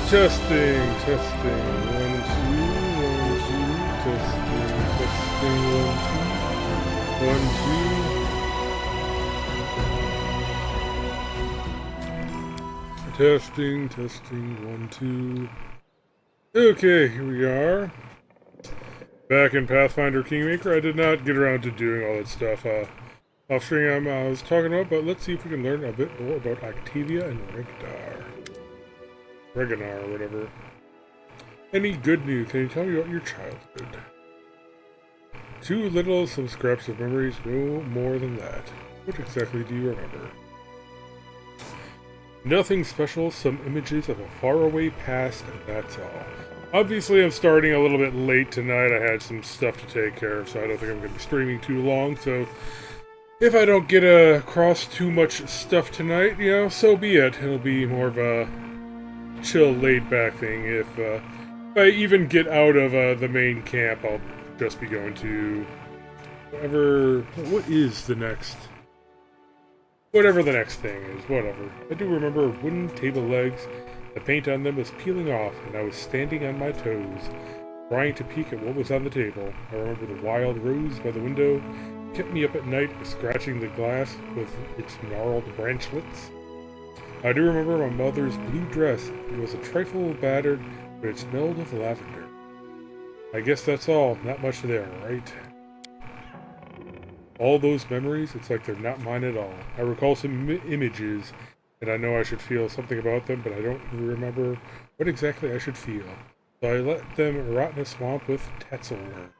Testing, testing, 1, 2, 1, 2, testing, testing, 1, 2, 1, 2. Testing, testing, 1, 2. Okay, here we are. Back in Pathfinder Kingmaker. I did not get around to doing all that stuff off stream I was talking about, but let's see if we can learn a bit more about Octavia and Reganar, or whatever. Any good news? Can you tell me about your childhood? Too little, some scraps of memories, no more than that. What exactly do you remember? Nothing special, some images of a faraway past, and that's all. Obviously, I'm starting a little bit late tonight. I had some stuff to take care of, so I don't think I'm going to be streaming too long, so if I don't get across too much stuff tonight, you know, so be it. It'll be more of a chill, laid-back thing. If I even get out of the main camp, I'll just be going to whatever the next thing is, whatever. I do remember wooden table legs. The paint on them was peeling off, and I was standing on my toes, trying to peek at what was on the table. I remember the wild rose by the window kept me up at night, scratching the glass with its gnarled branchlets. I do remember my mother's blue dress. It was a trifle battered, but it smelled of lavender. I guess that's all. Not much there, right? All those memories, it's like they're not mine at all. I recall some images, and I know I should feel something about them, but I don't remember what exactly I should feel. So I let them rot in a swamp with Tatzelworm.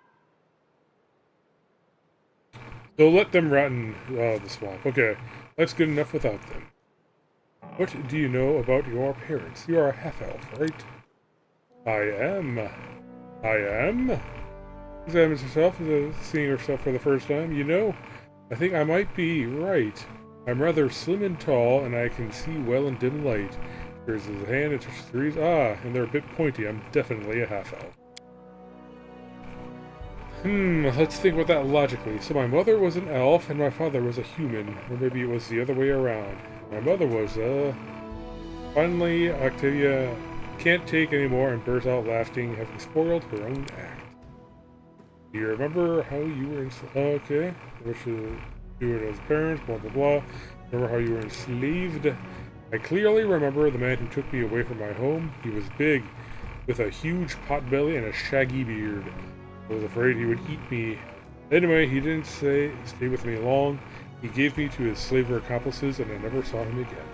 So let them rot in the swamp. Okay, that's good enough without them. What do you know about your parents? You are a half-elf, right? I am. I am? Examines herself, seeing herself for the first time. You know, I think I might be right. I'm rather slim and tall, and I can see well in dim light. Here's his hand, it touches trees. Ah, and they're a bit pointy. I'm definitely a half-elf. Let's think about that logically. So my mother was an elf, and my father was a human. Or maybe it was the other way around. My mother was, Finally, Octavia can't take anymore and bursts out laughing, having spoiled her own act. Do you remember how you were okay. What should do it as parents, blah blah blah. Remember how you were enslaved? I clearly remember the man who took me away from my home. He was big, with a huge pot belly and a shaggy beard. I was afraid he would eat me. Anyway, he didn't stay with me long. He gave me to his slaver accomplices, and I never saw him again.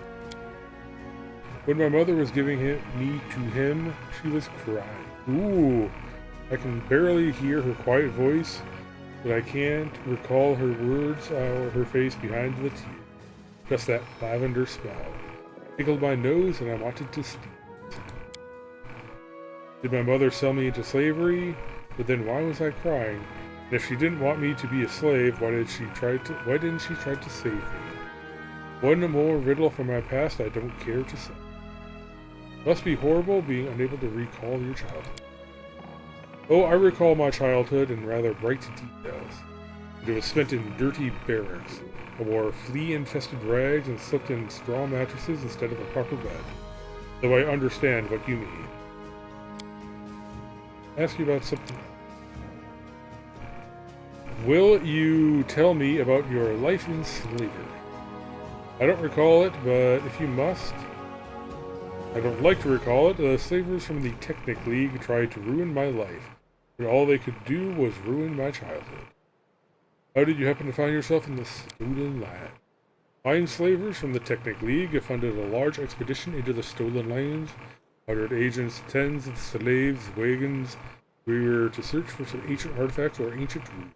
When my mother was giving me to him, she was crying. Ooh, I can barely hear her quiet voice, but I can't recall her words or her face behind the tears. Just that lavender smell. Tickled my nose, and I wanted to speak. Did my mother sell me into slavery? But then why was I crying? And if she didn't want me to be a slave, why didn't she try to save me? One more riddle from my past I don't care to say. Must be horrible being unable to recall your childhood. Oh, I recall my childhood in rather bright details. It was spent in dirty barracks. I wore flea-infested rags and slept in straw mattresses instead of a proper bed. Though I understand what you mean. Ask you about something. Will you tell me about your life in slavery? I don't recall it, but if you must. I don't like to recall it. The slavers from the Technic League tried to ruin my life, but all they could do was ruin my childhood. How did you happen to find yourself in the Stolen Land? Fine slavers from the Technic League funded a large expedition into the Stolen Lands. 100 agents, tens of slaves, wagons. We were to search for some ancient artifacts or ancient ruins.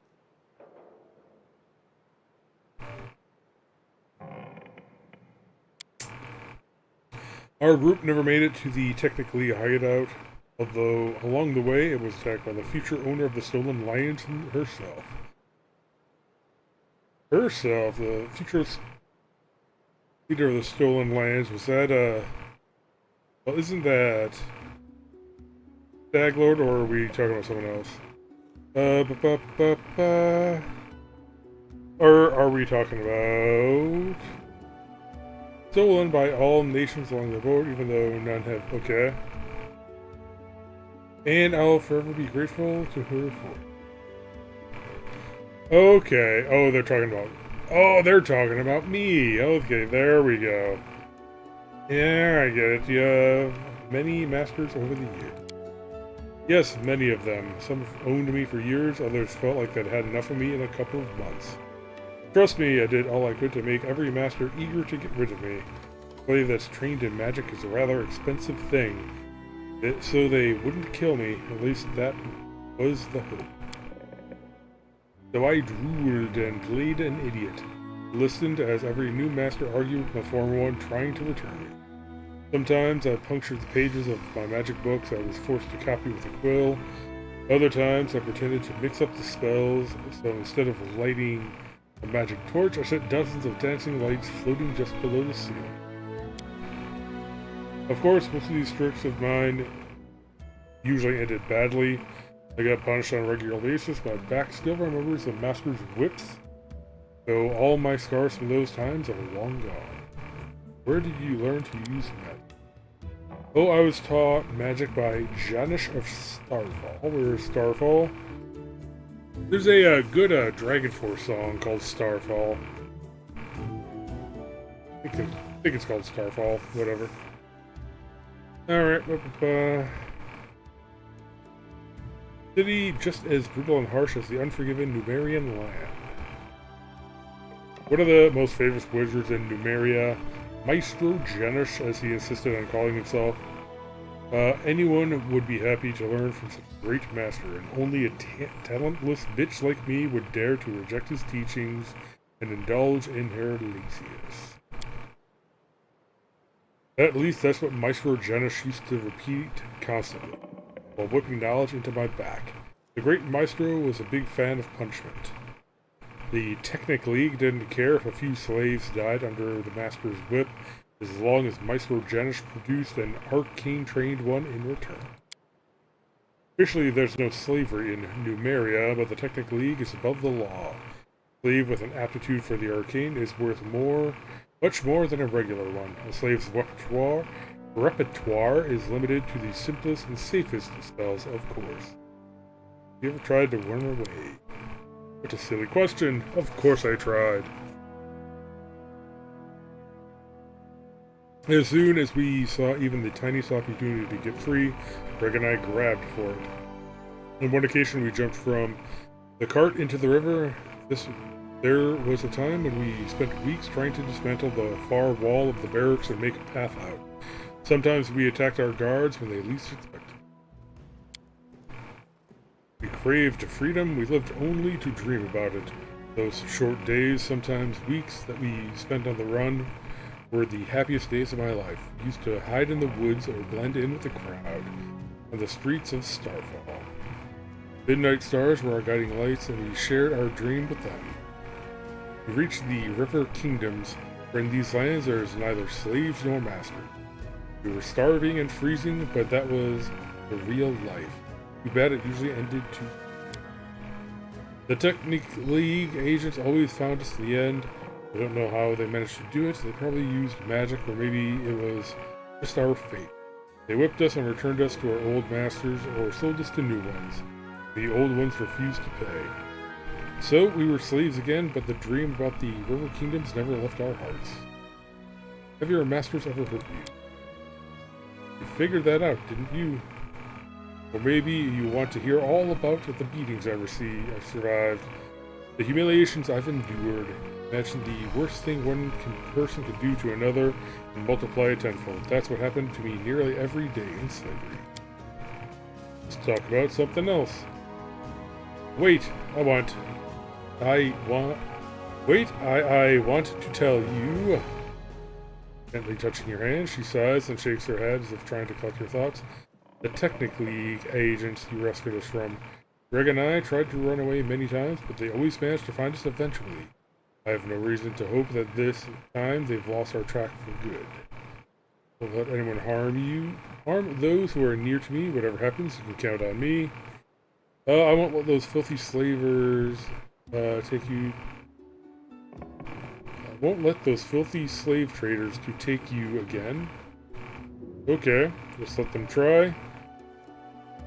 Our group never made it to the technically hideout, although along the way it was attacked by the future owner of the Stolen Lands herself. The future leader of the Stolen Lands, was that, well, isn't that Staglord, or are we talking about someone else? Or are we talking about stolen by all nations along the road, even though none have... Okay. and I'll forever be grateful to her for it. Okay. Oh, they're talking about... Oh, they're talking about me. Okay, there we go. Yeah, I get it. You have many masters over the years. Yes, many of them. Some owned me for years, others felt like they'd had enough of me in a couple of months. Trust me, I did all I could to make every master eager to get rid of me. A slave that's trained in magic is a rather expensive thing, so they wouldn't kill me. At least that was the hope. So I drooled and played an idiot. Listened as every new master argued with my former one, trying to return me. Sometimes I punctured the pages of my magic books I was forced to copy with a quill. Other times I pretended to mix up the spells, so instead of lighting a magic torch, I set dozens of dancing lights floating just below the ceiling. Of course, most of these tricks of mine usually ended badly. I got punished on a regular basis. My back still remembers the master's whips, though all my scars from those times are long gone. Where did you learn to use magic? Oh, I was taught magic by Janish of Starfall. Where's Starfall? There's a good Dragon Force song called Starfall. I think it's called Starfall, whatever. Alright, city just as brutal and harsh as the unforgiven Numerian land. One of the most famous wizards in Numeria, Maestro Janish, as he insisted on calling himself. Anyone would be happy to learn from such a great master, and only a talentless bitch like me would dare to reject his teachings and indulge in her laziness. At least that's what Maestro Janish used to repeat constantly, while whipping knowledge into my back. The great Maestro was a big fan of punishment. The Technic League didn't care if a few slaves died under the master's whip, as long as Maestro Janish produced an arcane-trained one in return. Officially, there's no slavery in Numeria, but the Technic League is above the law. A slave with an aptitude for the arcane is worth much more than a regular one. A slave's repertoire is limited to the simplest and safest spells, of course. Have you ever tried to run away? What a silly question. Of course I tried. As soon as we saw even the tiniest opportunity to get free, Greg and I grabbed for it. On one occasion we jumped from the cart into the river. There was a time when we spent weeks trying to dismantle the far wall of the barracks and make a path out. Sometimes we attacked our guards when they least expected. We craved freedom, we lived only to dream about it. Those short days, sometimes weeks, that we spent on the run were the happiest days of my life. We used to hide in the woods or blend in with the crowd on the streets of Starfall. Midnight stars were our guiding lights, and we shared our dream with them. We reached the river kingdoms, where in these lands there is neither slaves nor masters. We were starving and freezing, but that was the real life. Too bad it usually ended too. The Technic League agents always found us at the end. I don't know how they managed to do it. They probably used magic, or maybe it was just our fate. They whipped us and returned us to our old masters, or sold us to new ones. The old ones refused to pay. So we were slaves again, but the dream about the river kingdoms never left our hearts. Have your masters ever hurt you? You figured that out, didn't you? Or maybe you want to hear all about the beatings I survived, the humiliations I've endured. Imagine the worst thing one person could do to another and multiply it tenfold. That's what happened to me nearly every day in slavery. Let's talk about something else. Wait, I want to tell you. Gently touching your hand, she sighs and shakes her head as if trying to collect her thoughts. The Technic League agents you rescued us from. Greg and I tried to run away many times, but they always managed to find us eventually. I have no reason to hope that this time they've lost our track for good. Don't let anyone harm you. Harm those who are near to me. Whatever happens, you can count on me. I won't let those filthy slavers take you. I won't let those filthy slave traders to take you again. Okay, just let them try.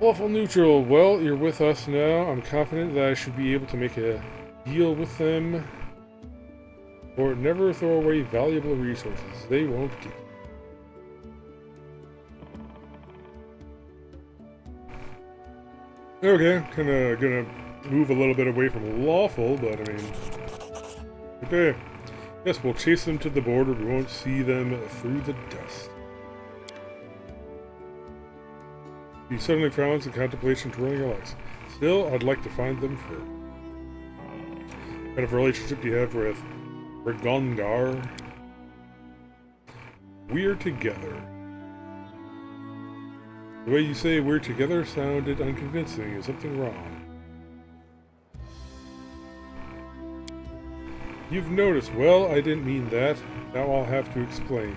Lawful neutral. Well, you're with us now. I'm confident that I should be able to make a deal with them. Or never throw away valuable resources. They won't get it. Okay, kinda gonna move a little bit away from lawful, but I mean... Okay. Yes, we'll chase them to the border. We won't see them through the dust. He suddenly frowns in contemplation, twirling your legs. Still, I'd like to find them first. What kind of relationship do you have with Rigongar? We're together. The way you say we're together sounded unconvincing. Is something wrong? You've noticed. Well, I didn't mean that. Now I'll have to explain.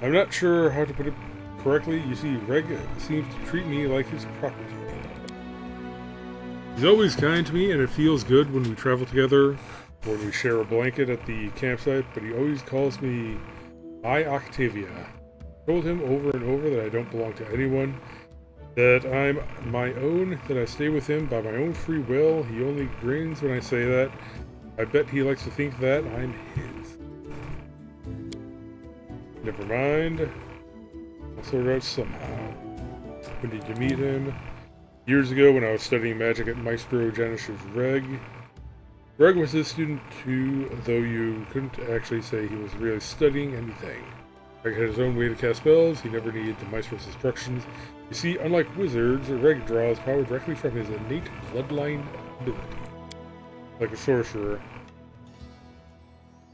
I'm not sure how to put it correctly. You see, Reg seems to treat me like his property. He's always kind to me, and it feels good when we travel together, when we share a blanket at the campsite, but he always calls me I Octavia. I told him over and over that I don't belong to anyone, that I'm my own, that I stay with him by my own free will. He only grins when I say that. I bet he likes to think that I'm his. Never mind. I'll sort it out somehow. When did you meet him? Years ago when I was studying magic at Maestro Janish's Reg. Reg was his student too, though you couldn't actually say he was really studying anything. Reg had his own way to cast spells. He never needed the Maestro's instructions. You see, unlike wizards, Reg draws power directly from his innate bloodline ability. Like a sorcerer.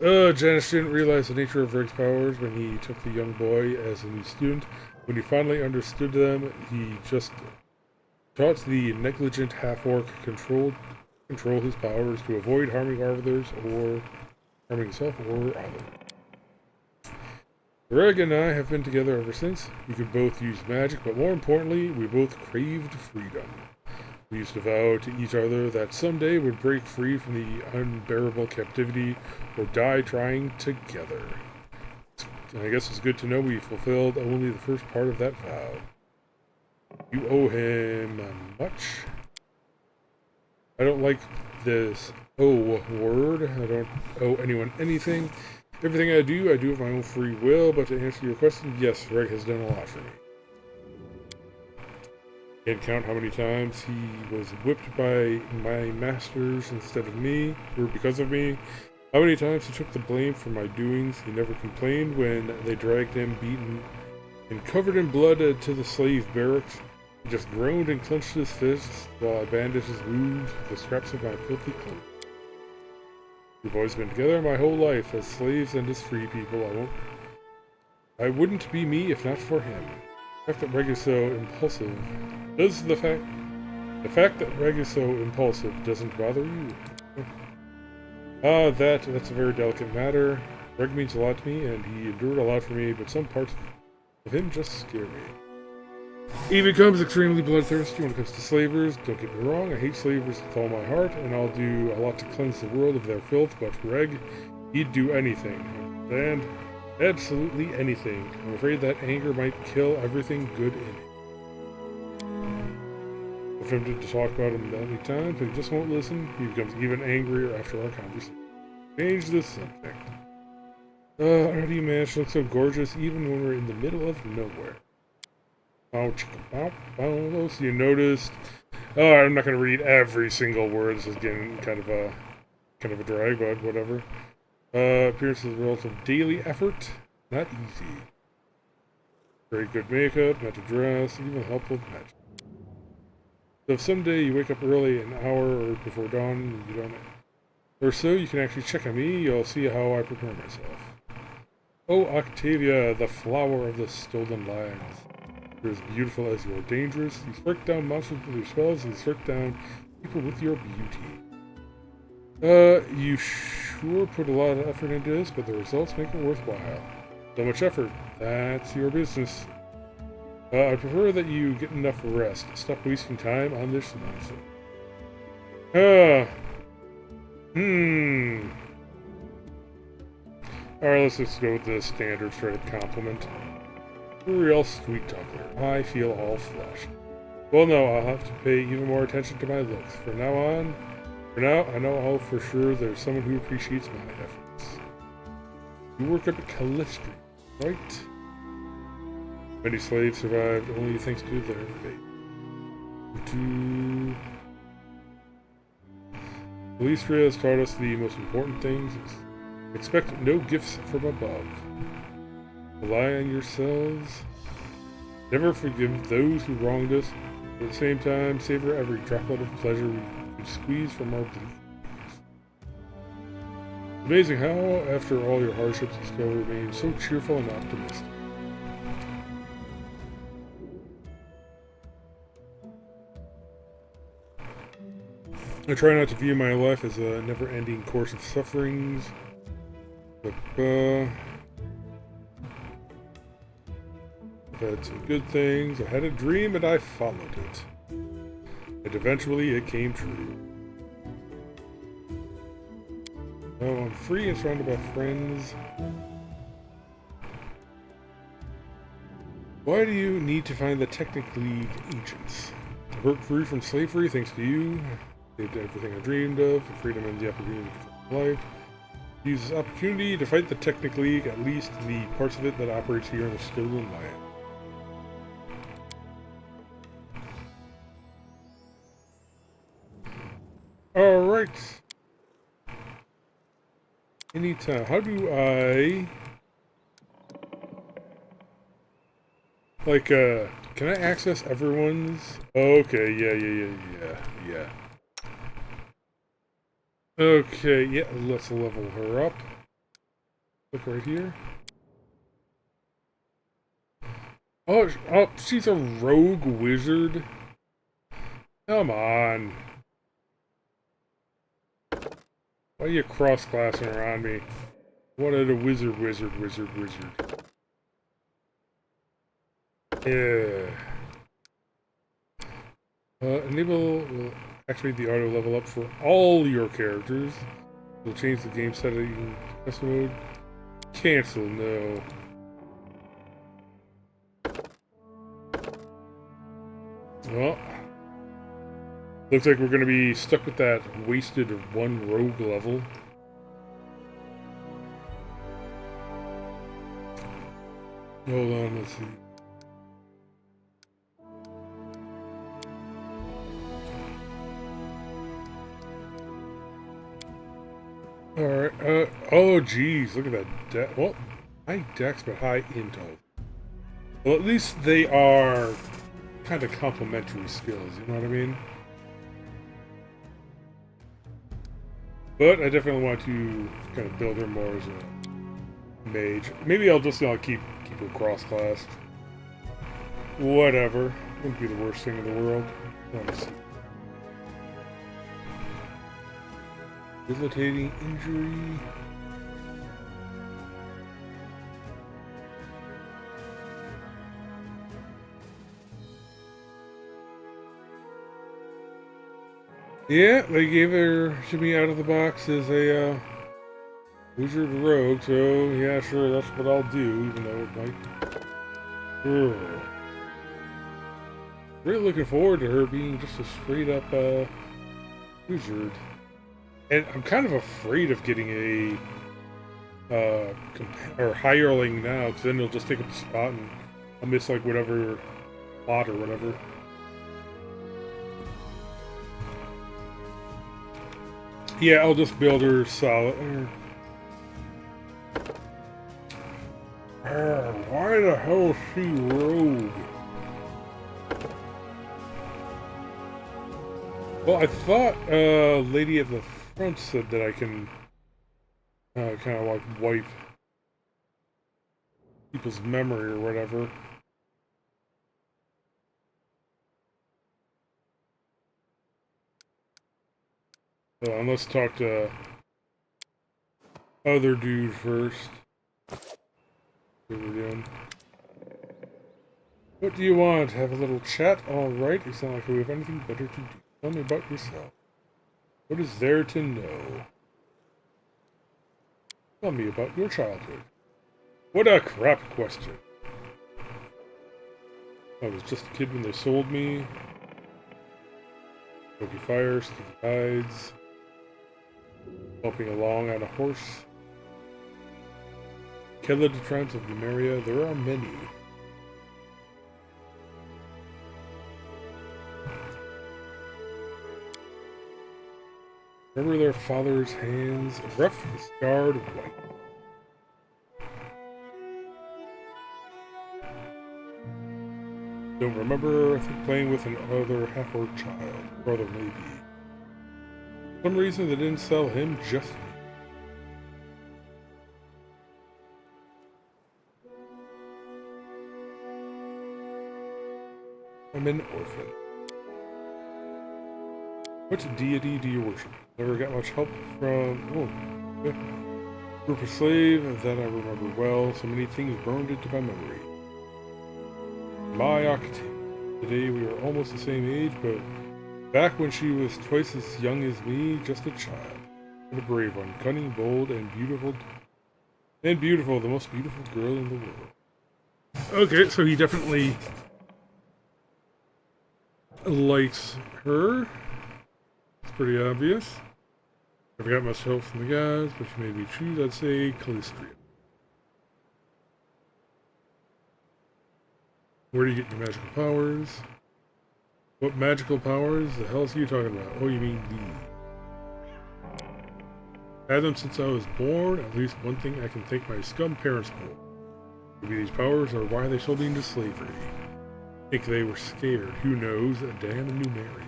Janice didn't realize the nature of Reg's powers when he took the young boy as a new student. When he finally understood them, he just taught the negligent half-orc control his powers to avoid harming others or harming himself or others. Reg and I have been together ever since. We could both use magic, but more importantly, we both craved freedom. We used to vow to each other that someday we'd break free from the unbearable captivity or die trying together. I guess it's good to know we fulfilled only the first part of that vow. You owe him much? I don't like this word. I don't owe anyone anything. Everything I do of my own free will, but to answer your question, yes, Reg has done a lot for me. Can't count how many times he was whipped by my masters instead of me, or because of me. How many times he took the blame for my doings. He never complained when they dragged him, beaten, and covered in blood to the slave barracks. He just groaned and clenched his fists while I bandaged his wounds with the scraps of my filthy clothes. We've always been together my whole life, as slaves and as free people. I wouldn't be me if not for him. The fact that Reg is so impulsive... The fact that Reg is so impulsive doesn't bother you? That's a very delicate matter. Reg means a lot to me, and he endured a lot for me, but some parts of him just scare me. He becomes extremely bloodthirsty when it comes to slavers. Don't get me wrong, I hate slavers with all my heart, and I'll do a lot to cleanse the world of their filth, but Reg, he'd do anything. And absolutely anything. I'm afraid that anger might kill everything good in it. I've attempted to talk about him many times, but he just won't listen. He becomes even angrier after our conversation. Change the subject. How do you manage to look so gorgeous even when we're in the middle of nowhere? So you noticed. Oh, I'm not going to read every single word. This is getting kind of a drag, but whatever. Appearance is a result of daily effort. Not easy. Very good makeup, not to dress, even help with magic. So if someday you wake up early, an hour or before dawn, you don't, or so, you can actually check on me. You'll see how I prepare myself. Oh, Octavia, the flower of the stolen lands. You're as beautiful as you are dangerous. You strike down monsters with your spells, and you strike down people with your beauty. You sure put a lot of effort into this, but the results make it worthwhile. So much effort. That's your business. I prefer that you get enough rest. Stop wasting time on this nonsense. Alright, let's just go with the standard straight compliment. Real sweet talker. I feel all flushed. Well, no, I'll have to pay even more attention to my looks. For now, I know all for sure there's someone who appreciates my efforts. You work up at Calistri, right? Many slaves survived only thanks to their faith. Calistria has taught us the most important things. Expect no gifts from above. Rely on yourselves. Never forgive those who wronged us. At the same time, savor every droplet of pleasure we could squeeze from our bleak lives. Amazing how, after all your hardships, you still remain so cheerful and optimistic. I try not to view my life as a never-ending course of sufferings, but I've had some good things. I had a dream and I followed it. And eventually it came true. Now I'm free and surrounded by friends. Why do you need to find the Technic League agents? I broke free from slavery thanks to you. I did everything I dreamed of, the freedom and the opportunity for life. Use this opportunity to fight the Technic League, at least the parts of it that operates here in the Stolen Land. Alright. Anytime. How do I... Like, can I access everyone's? Okay, yeah. Okay, yeah, let's level her up. Look right here. Oh, she's a rogue wizard. Come on. Why are you cross-classing around me? What are the wizard. Yeah. Enable will activate the auto level up for all your characters. We'll change the game setting to custom mode. Cancel, no. Well, looks like we're going to be stuck with that wasted one rogue level. Hold on, let's see. Alright, oh geez, look at that well, high dex but high intel. Well, at least they are kind of complementary skills, you know what I mean? But I definitely want to kind of build her more as a mage. Maybe I'll just keep her cross-classed. Whatever. Wouldn't be the worst thing in the world. Let's see. Debilitating injury. Yeah, they gave her to me out of the box as a wizard rogue, so yeah, sure, that's what I'll do, even though it might. Ugh. Really looking forward to her being just a straight up wizard. And I'm kind of afraid of getting a hireling now, because then they'll just take up the spot and I'll miss like whatever plot or whatever. Yeah, I'll just build her solid. Why the hell is she rogue? Well, I thought lady at the front said that I can kind of like wipe people's memory or whatever. Let's talk to other dude first. What we're doing. What do you want? Have a little chat? Alright, you sound like we have anything better to do. Tell me about yourself. What is there to know? Tell me about your childhood. What a crap question. I was just a kid when they sold me. Smoky fire, sticky tides. Helping along on a horse. Killed the tribes of Numeria. There are many. Remember their father's hands, rough, scarred, white. Don't remember, I think, playing with another half-orc child. Brother, maybe. For some reason, they didn't sell him, just me. I'm an orphan. What deity do you worship? Never got much help from... Oh, yeah. Group of slave, that I remember well. So many things burned into my memory. My Owlcat. Today we were almost the same age, but back when she was twice as young as me, just a child. What a brave one. Cunning, bold, and beautiful. And beautiful, the most beautiful girl in the world. Okay, so he definitely likes her. It's pretty obvious. I forgot much help from the guys, but she made me choose. I'd say Callistria. Where do you get your magical powers? What magical powers the hell is you talking about? Oh, you mean these. Had them since I was born. At least one thing I can thank my scum parents for. Maybe these powers are why they sold me into slavery. I think they were scared. Who knows? A damn Numeria.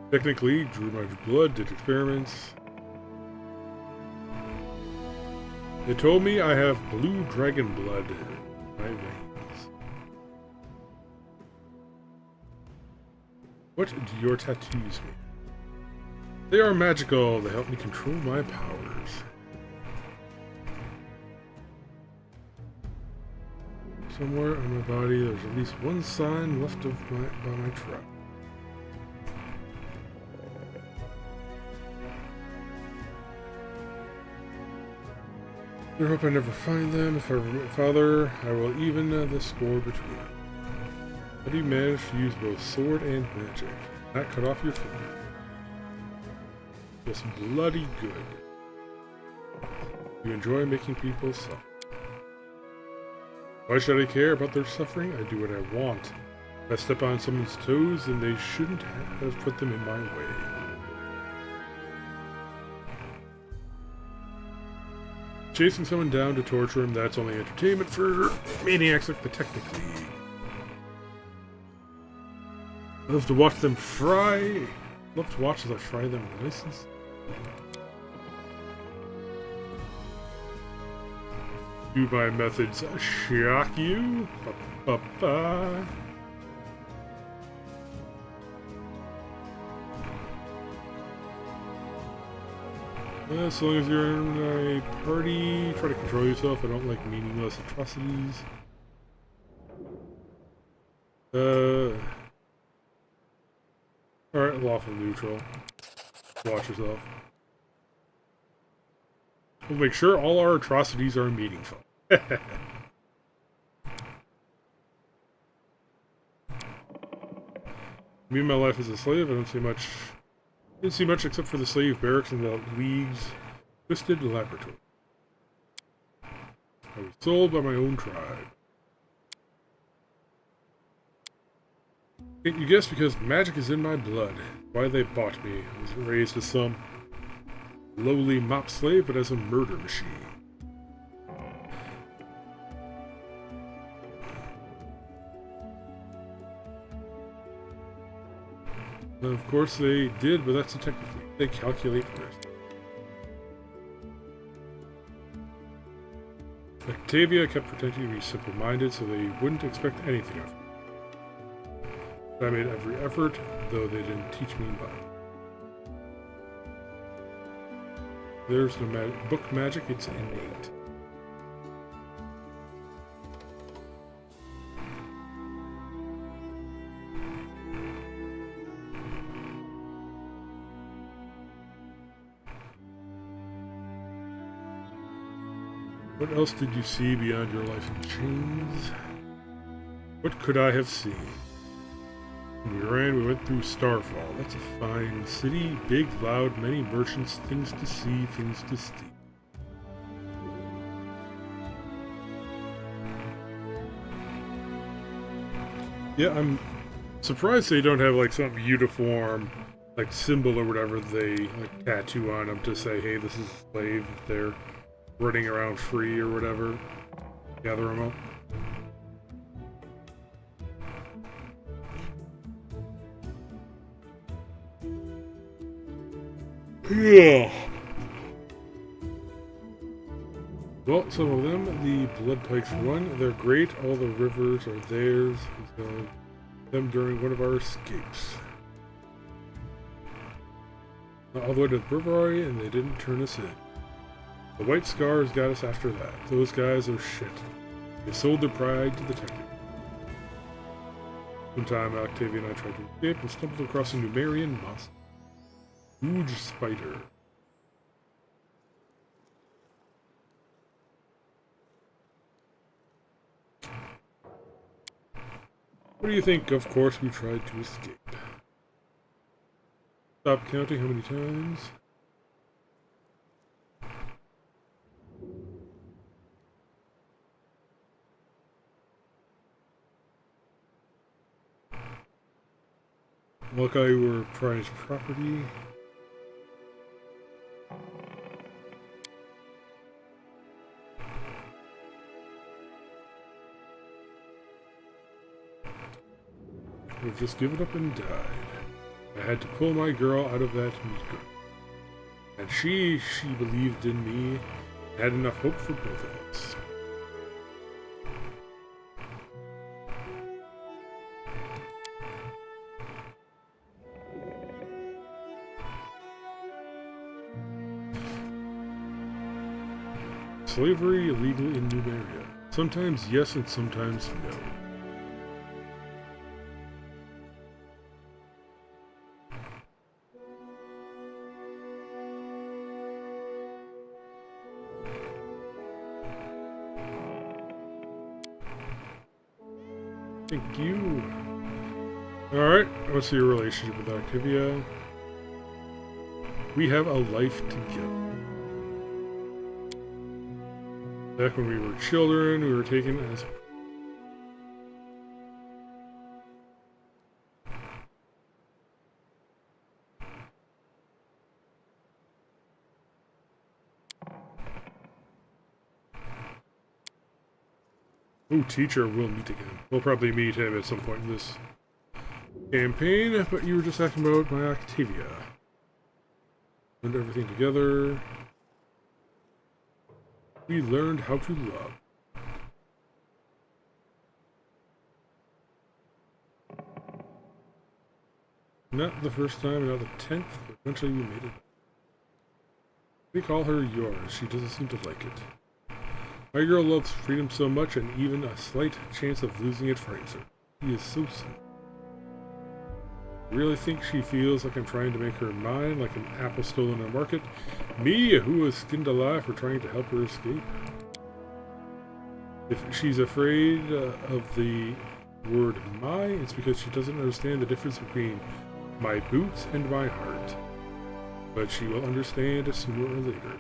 Technically, drew my blood, did experiments. They told me I have blue dragon blood in my veins. What do your tattoos mean? They are magical. They help me control my powers. Somewhere on my body, there's at least one sign left of by my trap. I hope I never find them. If I remember my father, I will even the score between them. How do you manage to use both sword and magic? Not cut off your finger. Just bloody good. You enjoy making people suffer. Why should I care about their suffering? I do what I want. If I step on someone's toes, then they shouldn't have put them in my way. Chasing someone down to torture him, that's only entertainment for maniacs like the Technically. I love to watch them fry. Love to watch as I fry them nice and slow. Do my methods shock you? Ba-ba-ba. As long as you're in a party, try to control yourself. I don't like meaningless atrocities. Alright, lawful neutral. Watch yourself. We'll make sure all our atrocities are meaningful. Me and my life as a slave, I didn't see much except for the slave barracks and the League's twisted laboratory. I was sold by my own tribe. Can't you guess? Because magic is in my blood. Why they bought me. I was raised as some lowly mop slave, but as a murder machine. Of course they did, but that's a technically. They calculate risk. Octavia kept pretending to be simple-minded so they wouldn't expect anything of me. I made every effort, though they didn't teach me much. There's no book magic, it's innate. What else did you see beyond your life in chains? What could I have seen? When we ran, we went through Starfall. That's a fine city. Big, loud, many merchants, things to see, things to steal. Yeah, I'm surprised they don't have like some uniform, like symbol or whatever they like tattoo on them to say, hey, this is a slave if they're running around free or whatever. Gather them up. Yeah. Well, some of them, the blood pikes run. They're great. All the rivers are theirs. We saw them during one of our escapes. All the way to the brewery, and they didn't turn us in. The White Scars got us after that. Those guys are shit. They sold their pride to the technic. Sometime Octavia and I tried to escape and stumbled across a Numerian monster. Huge spider. What do you think? Of course we tried to escape. Stop counting how many times. Luckily we're prized property. We've just given up and died. I had to pull my girl out of that meat garden. And she believed in me, had enough hope for both of us. Slavery illegal in Numeria. Sometimes yes and sometimes no. Thank you. Alright, what's your relationship with Octavia? We have a life together. Back when we were children, we were taken as... Oh, teacher, we'll meet again. We'll probably meet him at some point in this campaign, but you were just asking about my Octavia. Learned everything together. We learned how to love. Not the first time, not the 10th, but eventually we made it. We call her yours. She doesn't seem to like it. My girl loves freedom so much, and even a slight chance of losing it frightens her. He is so simple. I really think she feels like I'm trying to make her mine, like an apple stolen on a market. Me, who was skinned alive for trying to help her escape. If she's afraid of the word my, it's because she doesn't understand the difference between my boots and my heart. But she will understand sooner or later.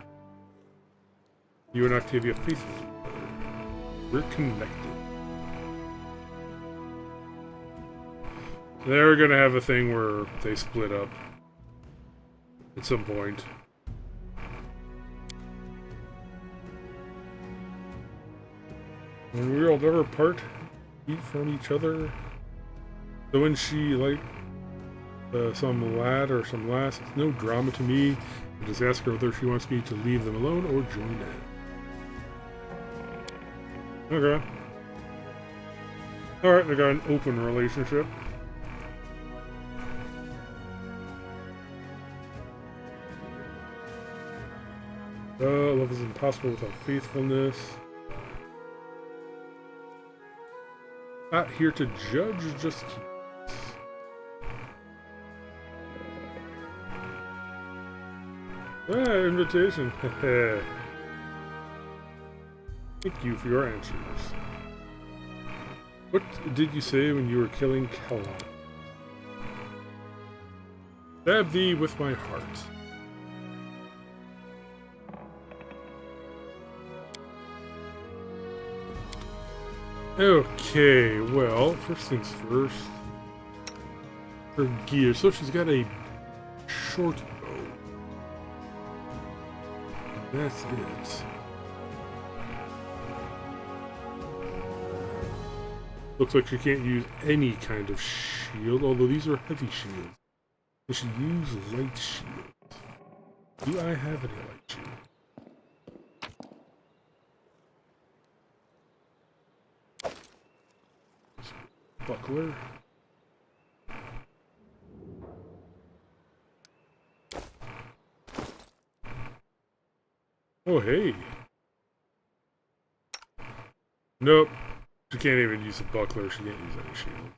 You and Octavia faithful to each other. We're connected. They're gonna have a thing where they split up at some point. And we'll never part, eat from each other. So when she like some lad or some lass, it's no drama to me. I just ask her whether she wants me to leave them alone or join in. Okay. Alright, they got an open relationship. Love is impossible without faithfulness. Not here to judge, just keep. Invitation. Thank you for your answers. What did you say when you were killing Kellogg? Stab thee with my heart. Okay, well, first things first. Her gear. So she's got a short bow. That's it. Looks like she can't use any kind of shield, although these are heavy shields. They should use light shields. Do I have any light shield? Buckler. Oh, hey. Nope. She can't even use a buckler. She can't use any shield.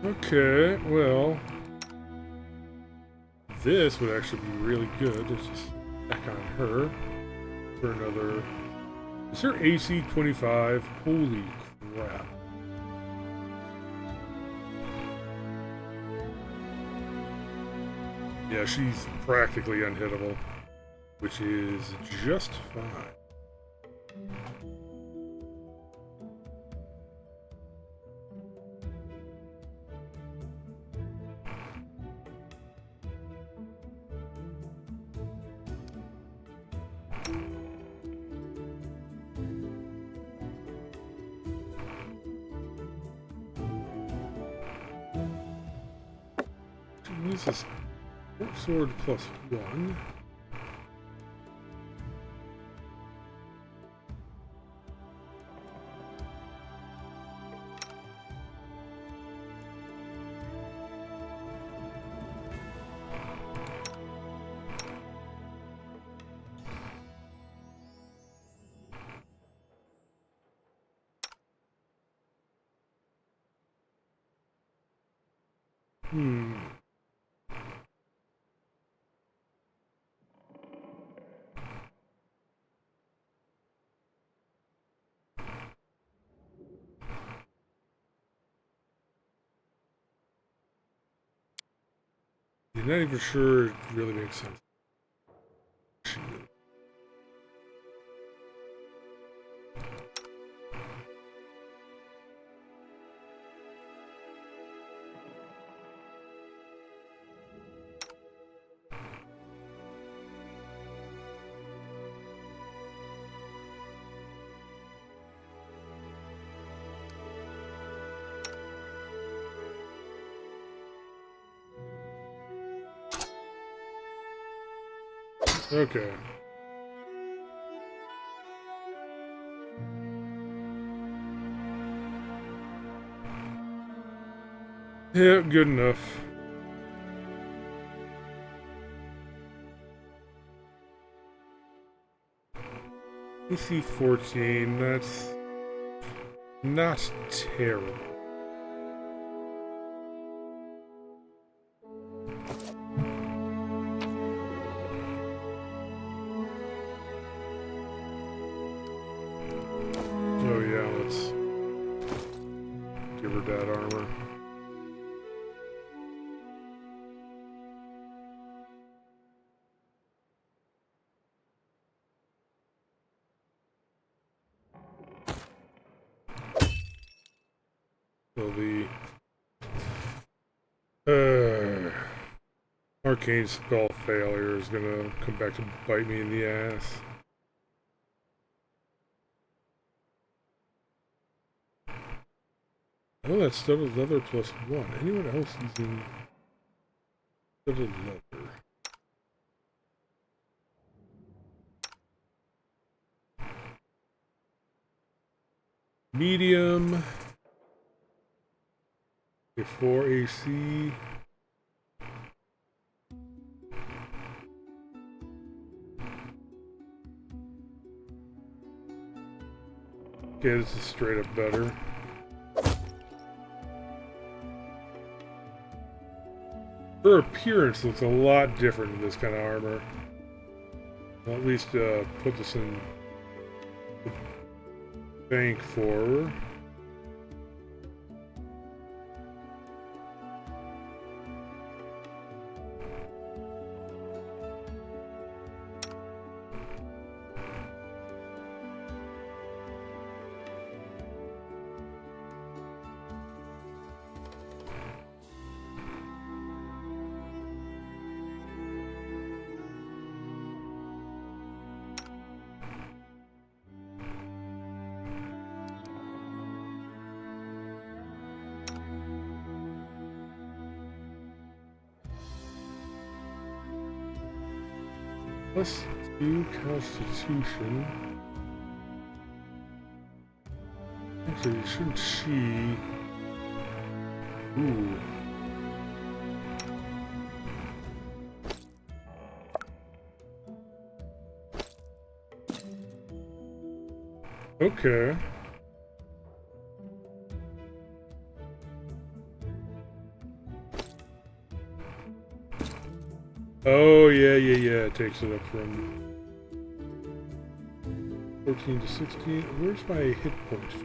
Okay, well, this would actually be really good. Let's just back on her for another. Is her AC 25? Holy crap. Yeah, she's practically unhittable, which is just fine. This is sword plus 1. I'm not even sure it really makes sense. Okay. Yeah, good enough. AC 14, that's not terrible. Oh yeah, let's give her that armor. So the arcane spell failure is gonna come back to bite me in the ass. Oh, that's studded leather +1. Anyone else using studded leather? Medium. Okay, 4 AC. Okay, this is straight up better. Her appearance looks a lot different in this kind of armor. I'll at least put this in the bank for her. +2 Constitution. Actually, shouldn't she? Ooh. Okay. Oh, yeah. It takes it up from 14 to 16. Where's my hit points?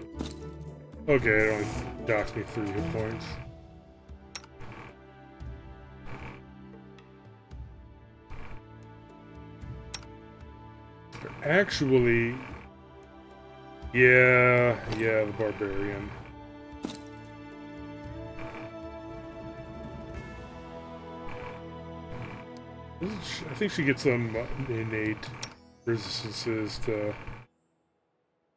Okay, it only docks me 3 hit points. But actually, yeah, the barbarian. I think she gets some innate resistances to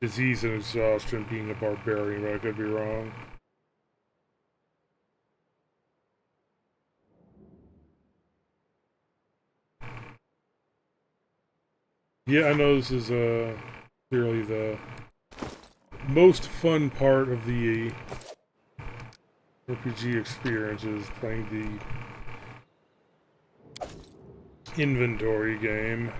disease and exhaustion being a barbarian, but I could be wrong. Yeah, I know this is clearly the most fun part of the RPG experience is playing the inventory game.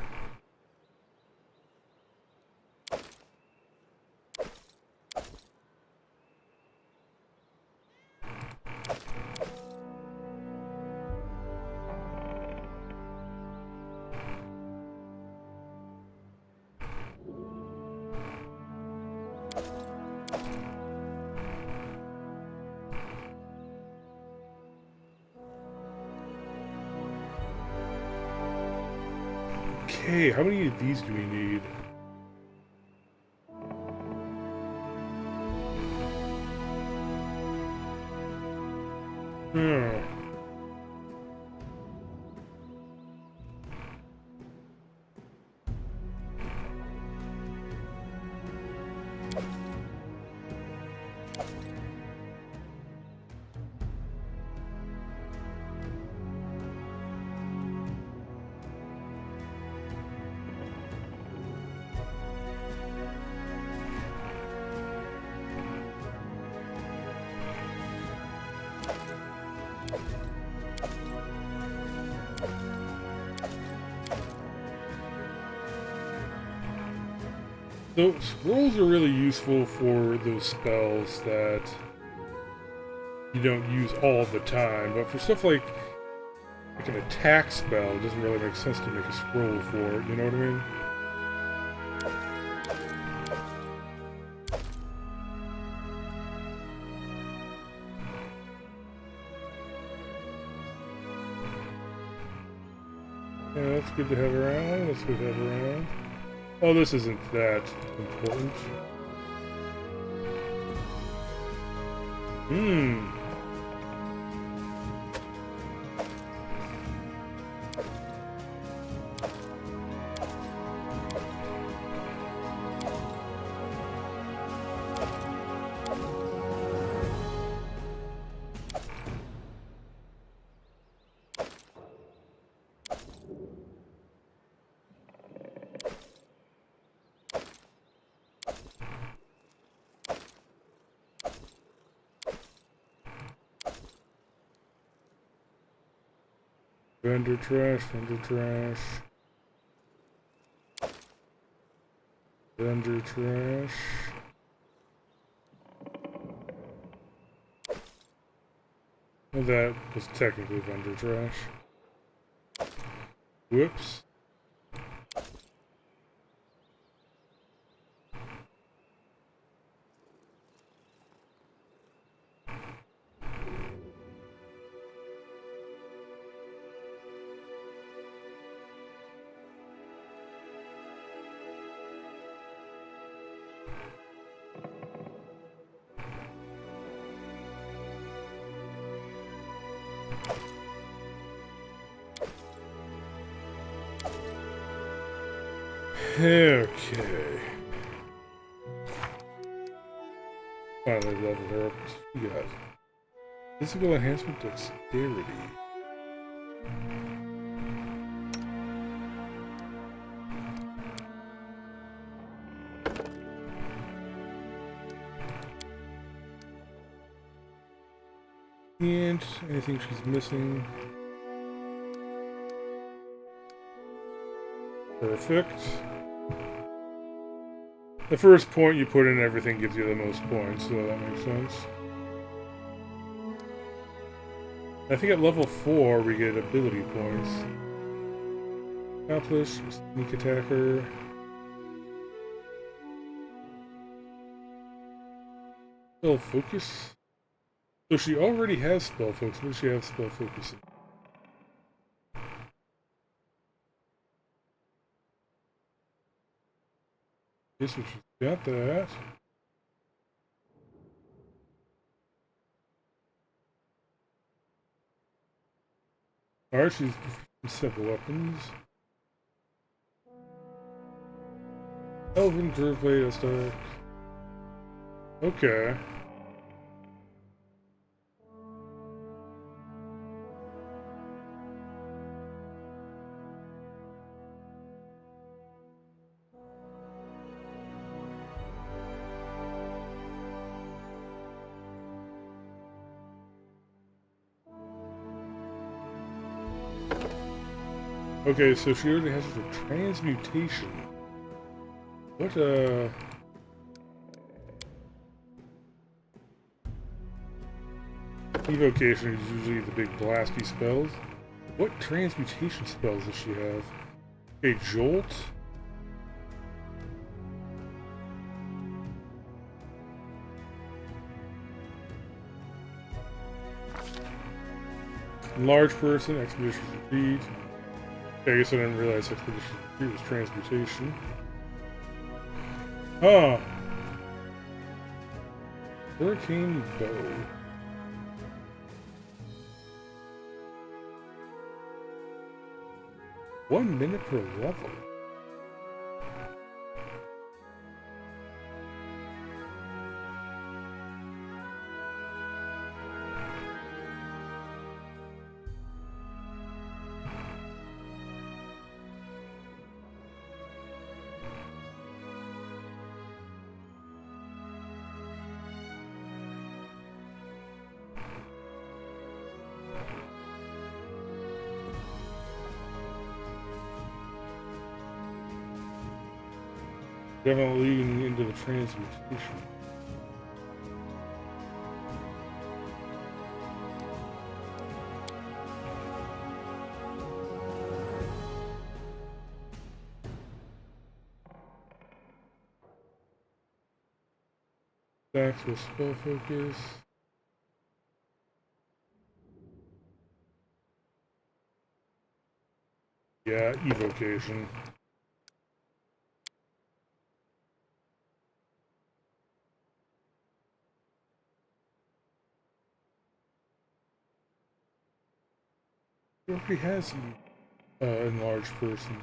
Okay, how many of these do we need? So, scrolls are really useful for those spells that you don't use all the time, but for stuff like an attack spell, it doesn't really make sense to make a scroll for it, you know what I mean? Yeah, that's good to have around, that's good to have around. Oh, this isn't that important. vendor trash, vendor trash. Vendor trash. Well, that was technically vendor trash. Whoops. Okay. Finally leveled her up. You got physical enhancement dexterity. And anything she's missing. Perfect. The first point you put in everything gives you the most points, so that makes sense. I think at level 4 we get ability points. Accomplish, sneak attacker. Spell focus? So she already has spell focus. What does she have spell focus in? Guess we she's got that. Alright, she's several weapons. Elven curve blade attack. Okay. Okay, so she already has the transmutation. What, Evocation is usually the big blasty spells. What transmutation spells does she have? A Jolt? Large person, Expedition Retreat. I guess I didn't realize Expedition Retreat was transmutation. Huh. Hurricane Bow. One minute per level. Definitely leading into the transmutation. Back with spell focus. Yeah, evocation. He already has enlarged person.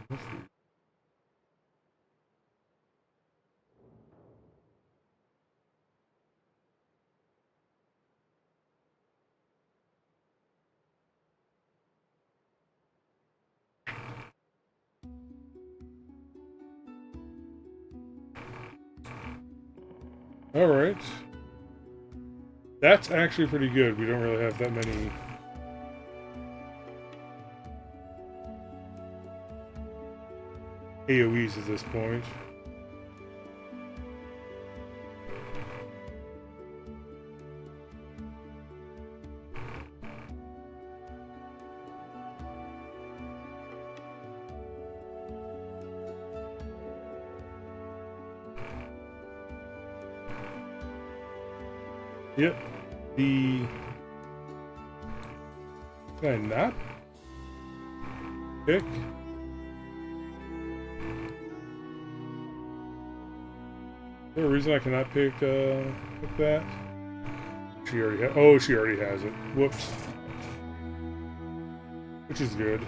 Alright. That's actually pretty good. We don't really have that many AoEs at this point. Yep. Can I not pick? Is there a reason I cannot pick that? She already has it. Whoops. Which is good.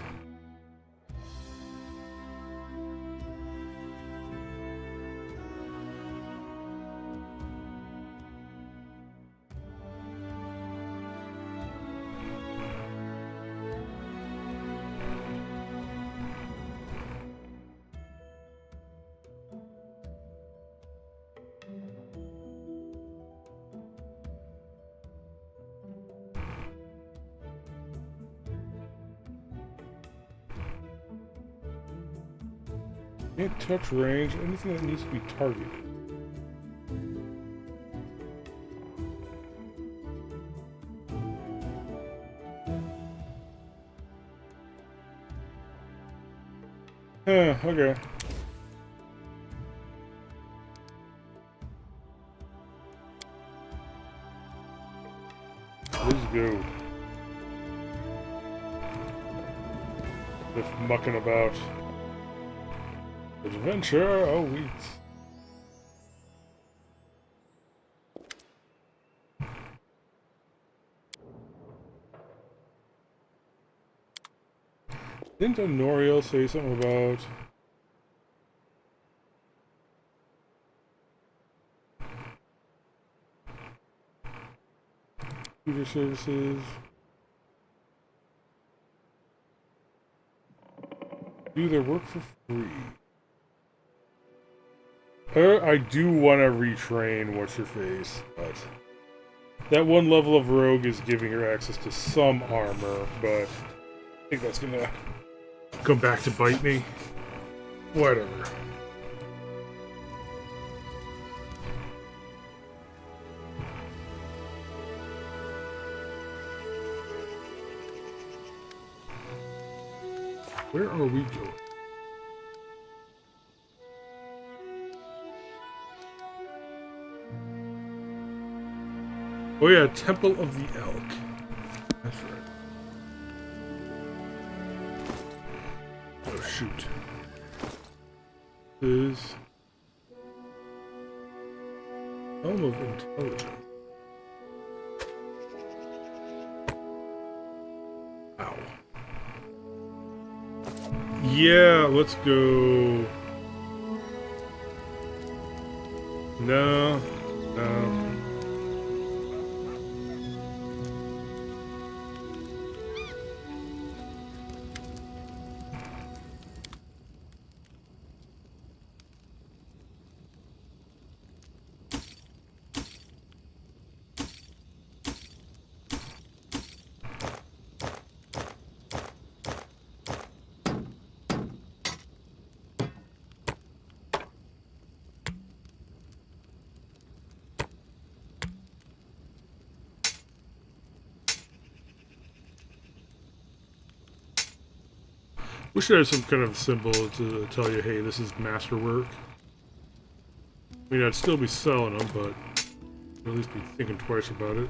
Can't touch range, anything that needs to be targeted. Okay. Let's go. Just mucking about. Adventure awaits. Didn't Honoriel say something about computer services? Do their work for free. I do want to retrain What's-Her-Face, but that one level of Rogue is giving her access to some armor, but I think that's gonna come back to bite me. Whatever. Where are we going? Oh yeah, Temple of the Elk. That's right. Oh shoot. This is Helm of Intelligence. Ow. Yeah, let's go. No. No. We should have some kind of symbol to tell you, hey, this is masterwork. I mean, I'd still be selling them, but I'd at least be thinking twice about it.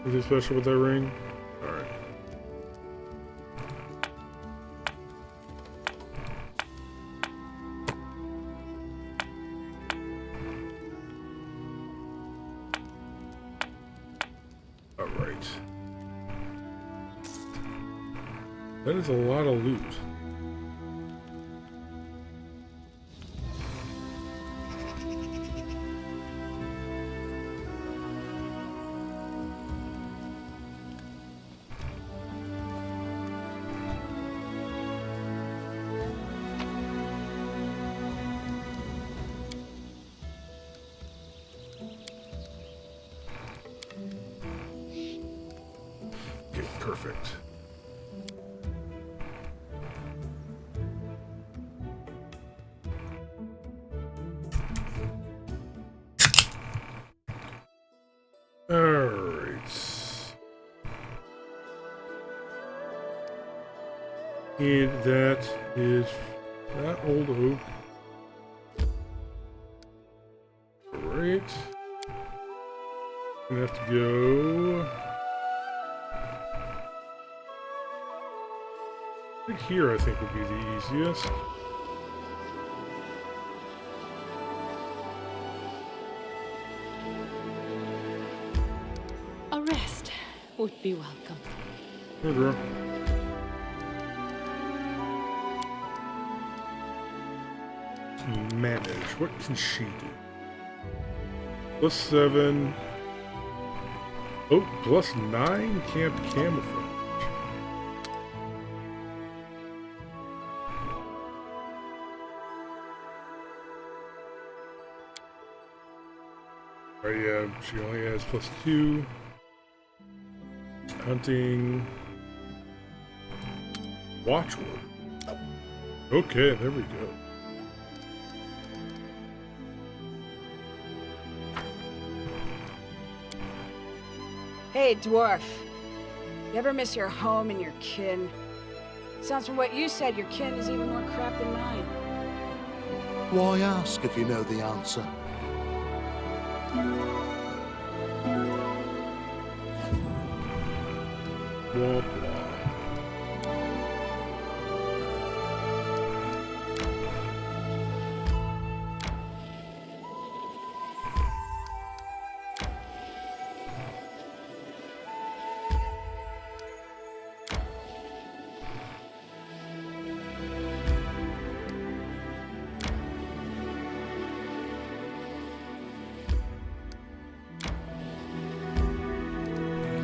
Anything special with that ring? Alright. Alright. That is a lot of loot. Perfect. Alright. And that is that old oak. Alright. Gonna have to go right here, I think would be the easiest. A rest would be welcome. Hey, bro. Manage. What can she do? +7. Oh, +9 camp camouflage. Oh yeah, she only has +2. Hunting. Watchword. Okay, there we go. Hey, dwarf. You ever miss your home and your kin? Sounds from what you said, your kin is even more crap than mine. Why ask if you know the answer? Blah, blah.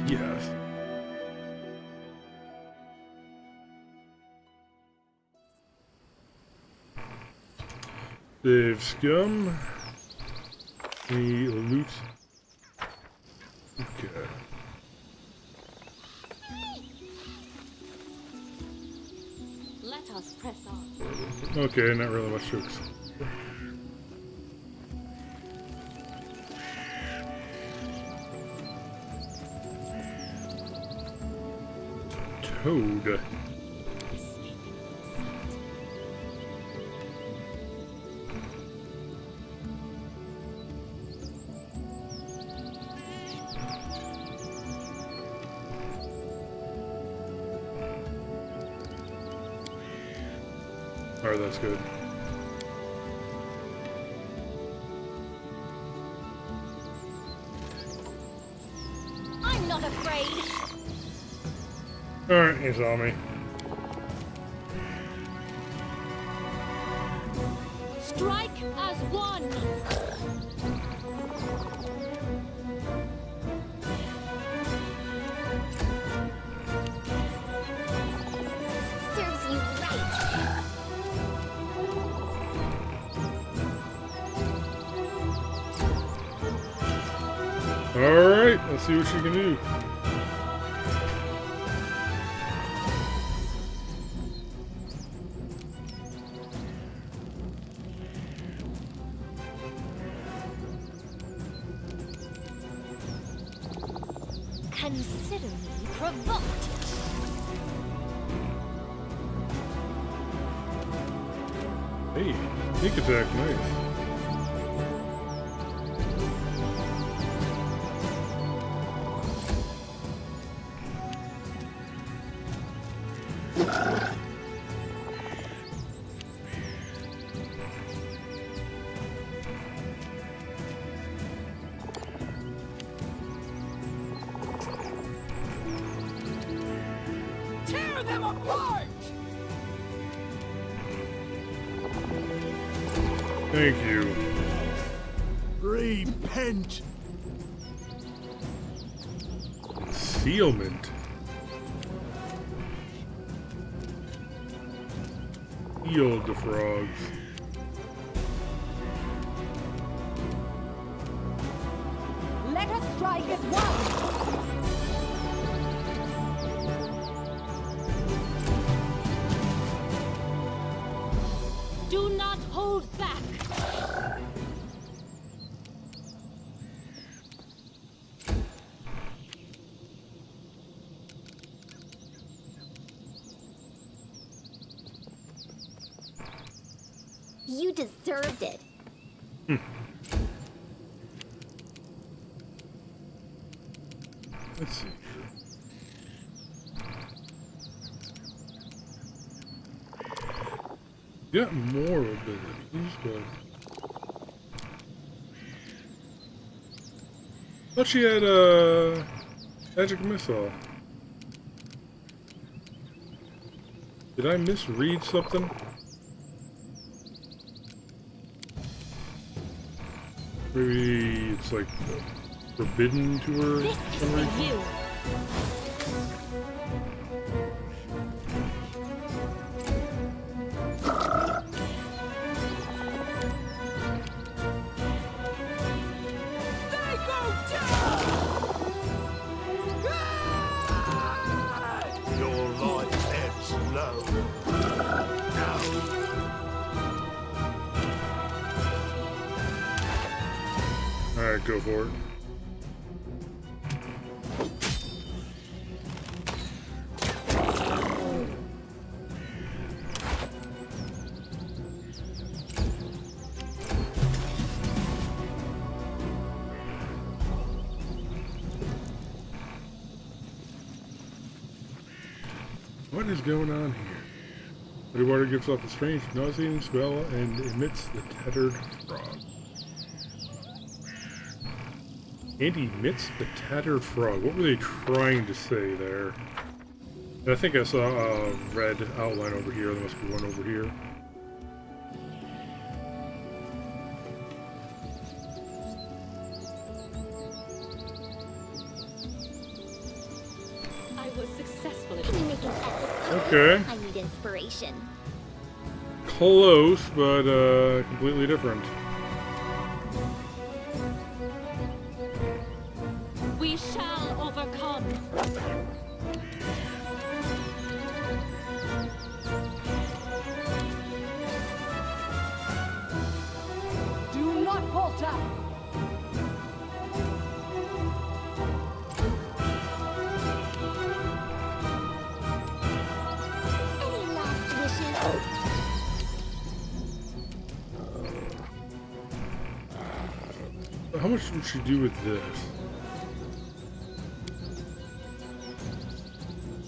Yes. Save scum. Any loot? Okay. Let us press on. Okay, not really much to explore. Toad. Alright, that's good. I'm not afraid. Alright, he saw me. Strike as one. Serves you right. Alright, let's see what she can do. Consider me provoked. Hey, sneak attack, nice. Tear them apart! Thank you. Repent! Concealment. Heal the frogs. Let us strike as one! You deserved it. Let's see. Got more abilities, but thought she had a magic missile. Did I misread something? Maybe it's like forbidden to her. This is for you. Your life ebbs low. Now, Alright, go for it. What is going on here? Holy water gives off a strange nauseating smell and emits the tattered frog. And emits the tattered frog. What were they trying to say there? And I think I saw a red outline over here. There must be one over here. I was successful at Can you make an epic? Okay. I need inspiration. Close, but completely different. We shall overcome. Do not falter! Any last wishes? How much would she do with this?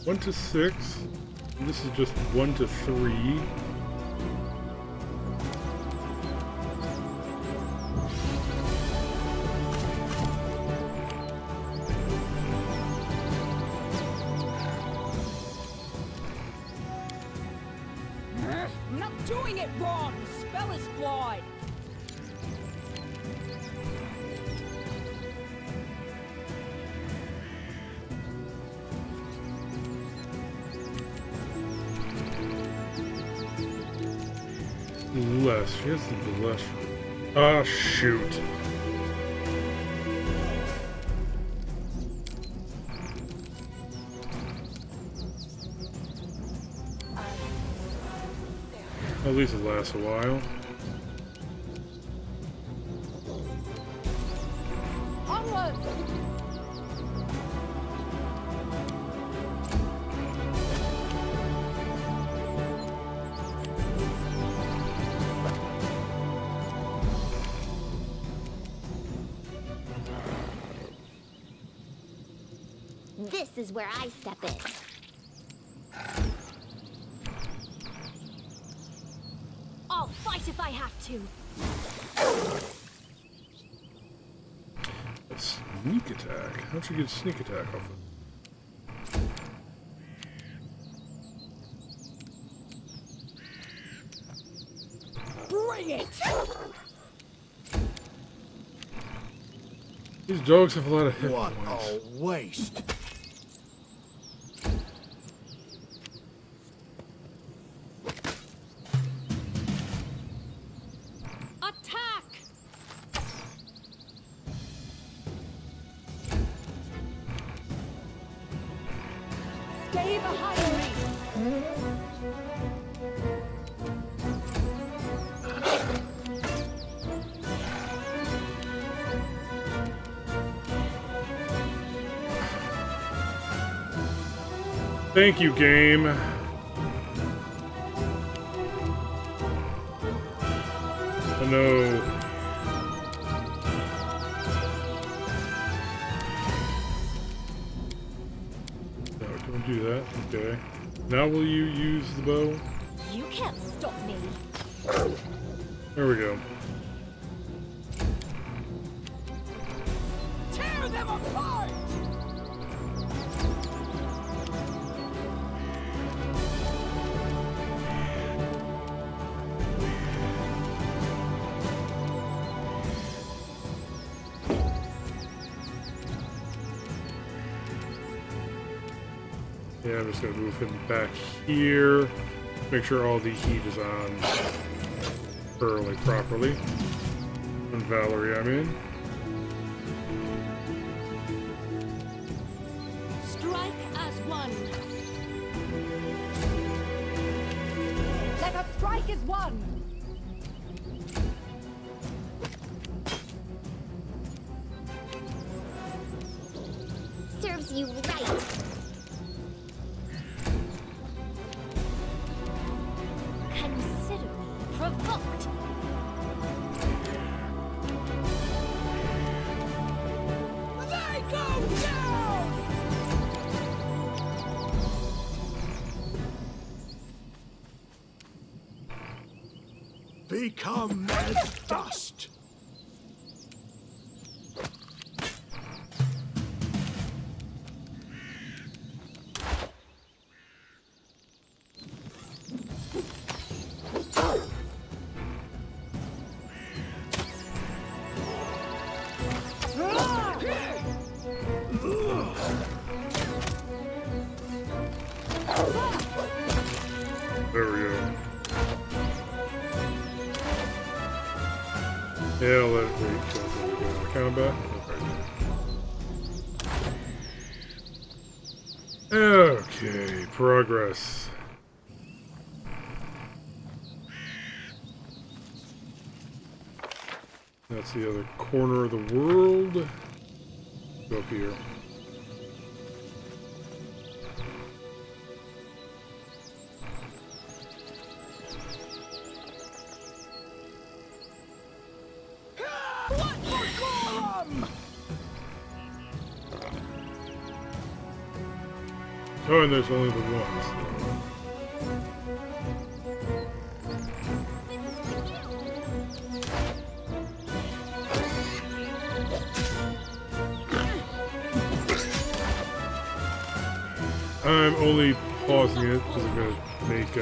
1 to 6. And this is just 1 to 3. I'm not doing it wrong! The spell is flawed! Less. She has the less. Ah, shoot. At least it lasts a while. Onwards! This is where I step in. I'll fight if I have to. A sneak attack. How'd you get a sneak attack off of? Bring it! These dogs have a lot of hit what points. a waste. Attack! Stay behind me! Thank you, game. can do that. Okay. Now will you use the bow? You can't stop me. There we go. Tear them apart! Yeah, I'm just gonna move him back here. Make sure all the heat is on early properly. And Valerie, I'm in. Strike as one. Let us strike as one! Serves you right. Consider me provoked. They go down! Become as dust. There we go. Yeah, I'll let it wait till we go into combat. Okay, progress. That's the other corner of the world. Go up here. What for Gollum? Oh, and there's only the ones. I'm only pausing it because I'm going to make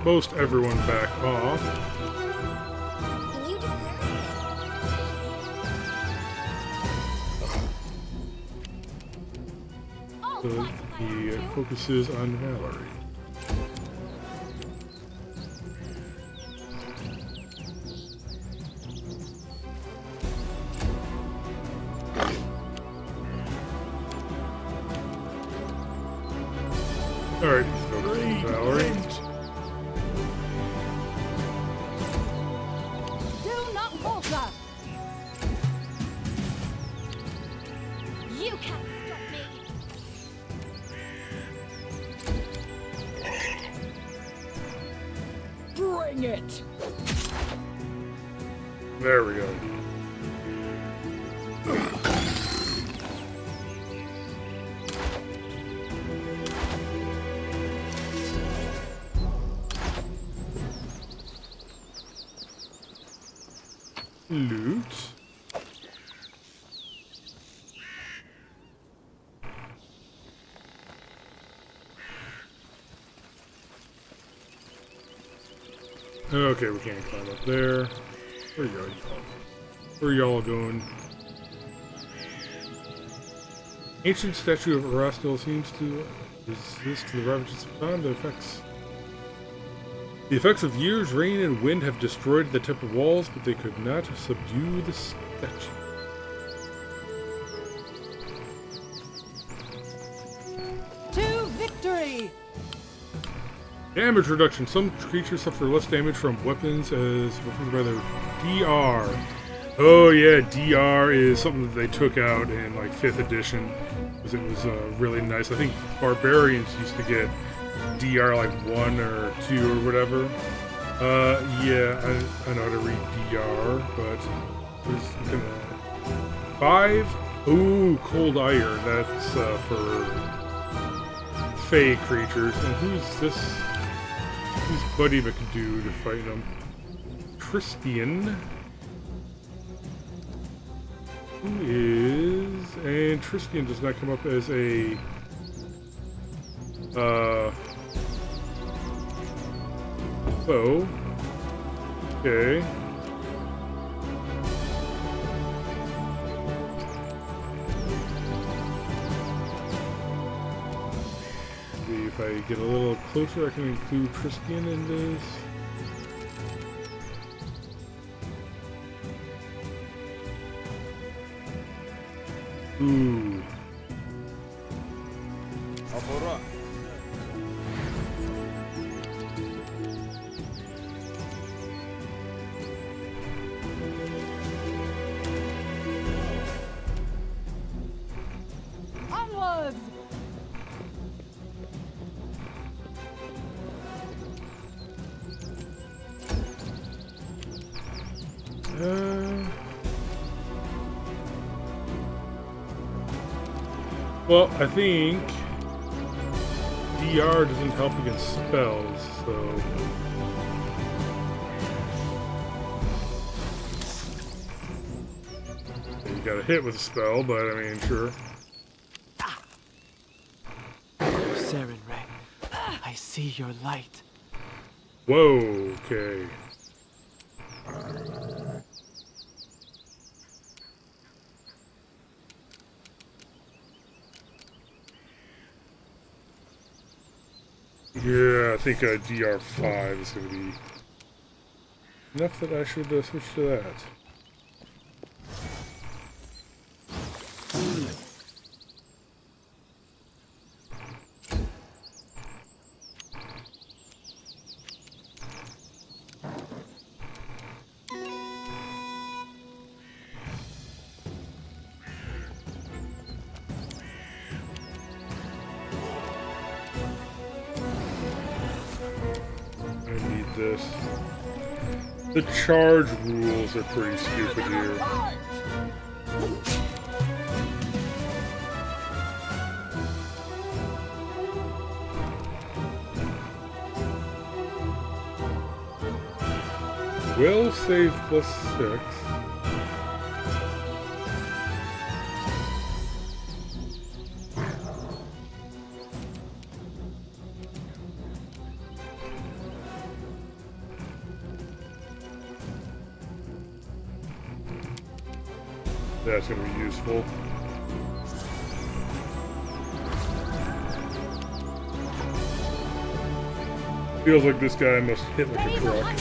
most everyone back off. You deserve it. I'll So fight if I he have to. focuses on Valerie. Alright, he's focusing on Valerie. Do not falter! You can't stop me. Bring it! There we go. Loot. Okay, we can't climb up there. Where y'all? Where y'all going? Ancient statue of Erastil seems to resist the ravages of time. The effects of years, rain, and wind have destroyed the temple walls, but they could not subdue the statue. To victory! Damage reduction. Some creatures suffer less damage from weapons as referred by their DR. Oh yeah, DR is something that they took out in like 5th edition because it was really nice. I think barbarians used to get DR like 1 or 2 or whatever. Yeah, I know how to read DR, but there's 5 Ooh, cold iron. That's for Fey creatures. And who's this? Who's Buddy McDude fighting him? Tristian. Who is... And Tristian does not come up as a... foe. Okay. Maybe if I get a little closer, I can include Tristian in this. Ooh. Onwards! Well, I think DR doesn't help against spells, so... You got a hit with a spell, but I mean, sure. Saren Ray, I see your light. Whoa, okay. Yeah, I think DR5 is going to be enough that I should switch to that. This. The charge rules are pretty stupid here. Will save +6. That's going to be useful. Feels like this guy must hit like a truck.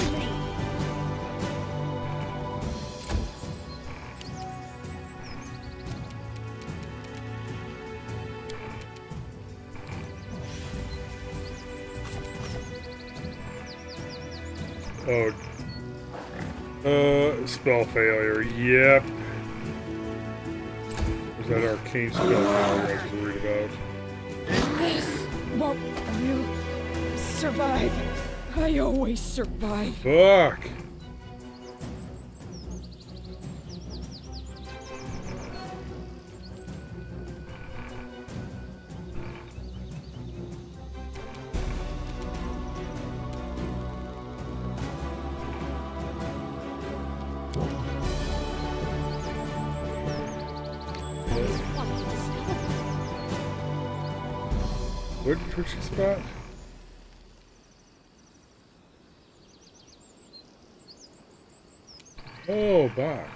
Oh. Spell failure. Yep. That arcane spell I was worried about. This won't you survive. I always survive. Fuck! Where's she spot? Oh, box.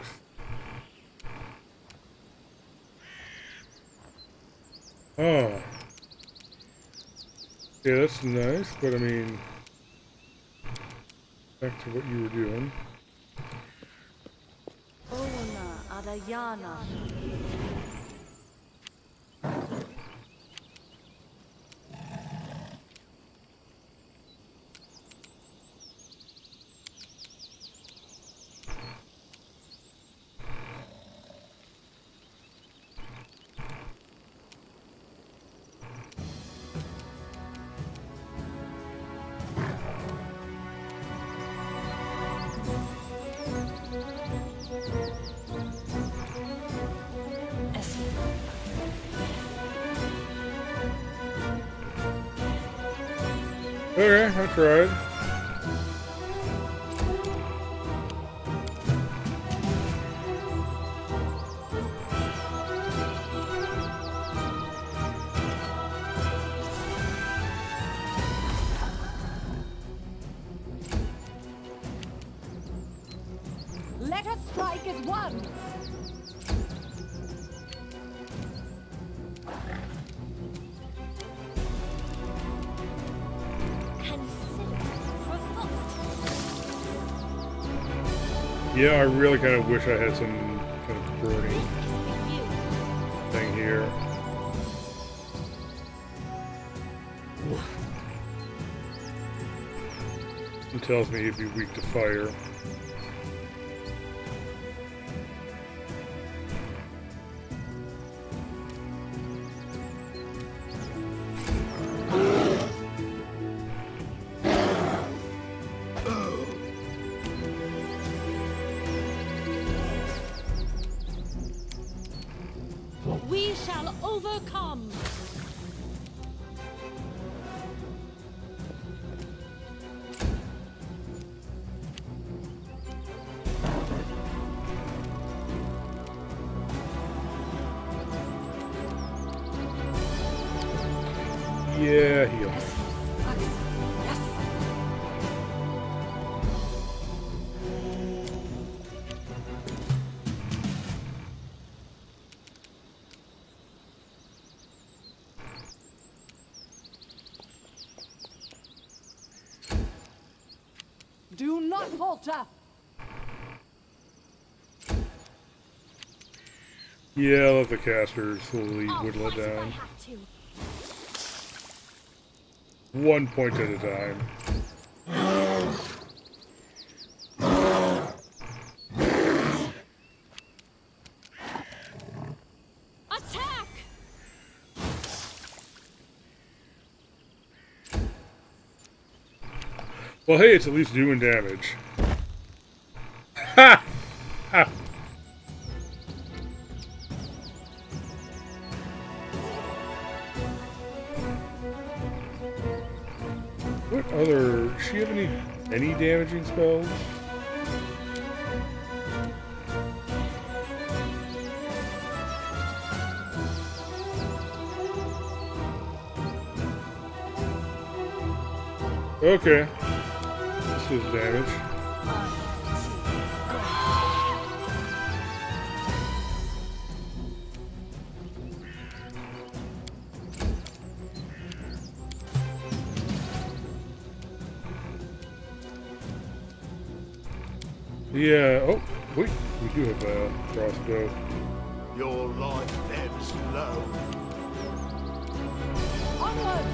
Oh. Yeah, that's nice, but I mean... Back to what you were doing. Okay, I tried. Let us strike as one. Consider provoked. Yeah, I really kind of wish I had some kind of This burning is for you. thing here. It tells me he'd be weak to fire. We shall overcome. Yeah, heal. Do not falter. Yeah, I'll let the caster slowly I'll whittle it fight if I down. have to. 1 point at a time. Attack! Well, hey, it's at least doing damage. Ha! Ha! What other... Does she have any damaging spells? Okay. This is damage. Yeah, oh, wait, we do have a crossbow. Your life ebbs low. Onward!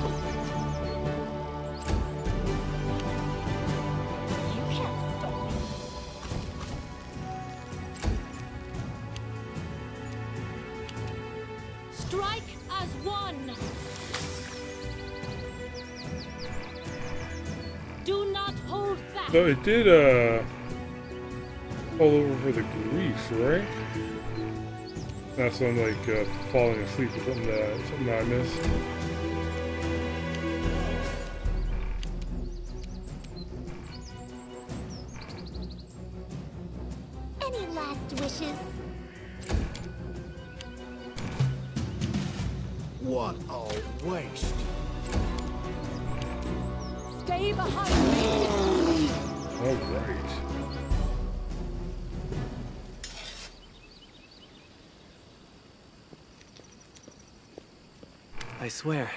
You can't stop me. Strike as one. Do not hold back. So it did, fall over for the grease, right? Not something like, falling asleep or something that I missed. Any last wishes? What a waste. Stay behind me. Alright. I swear,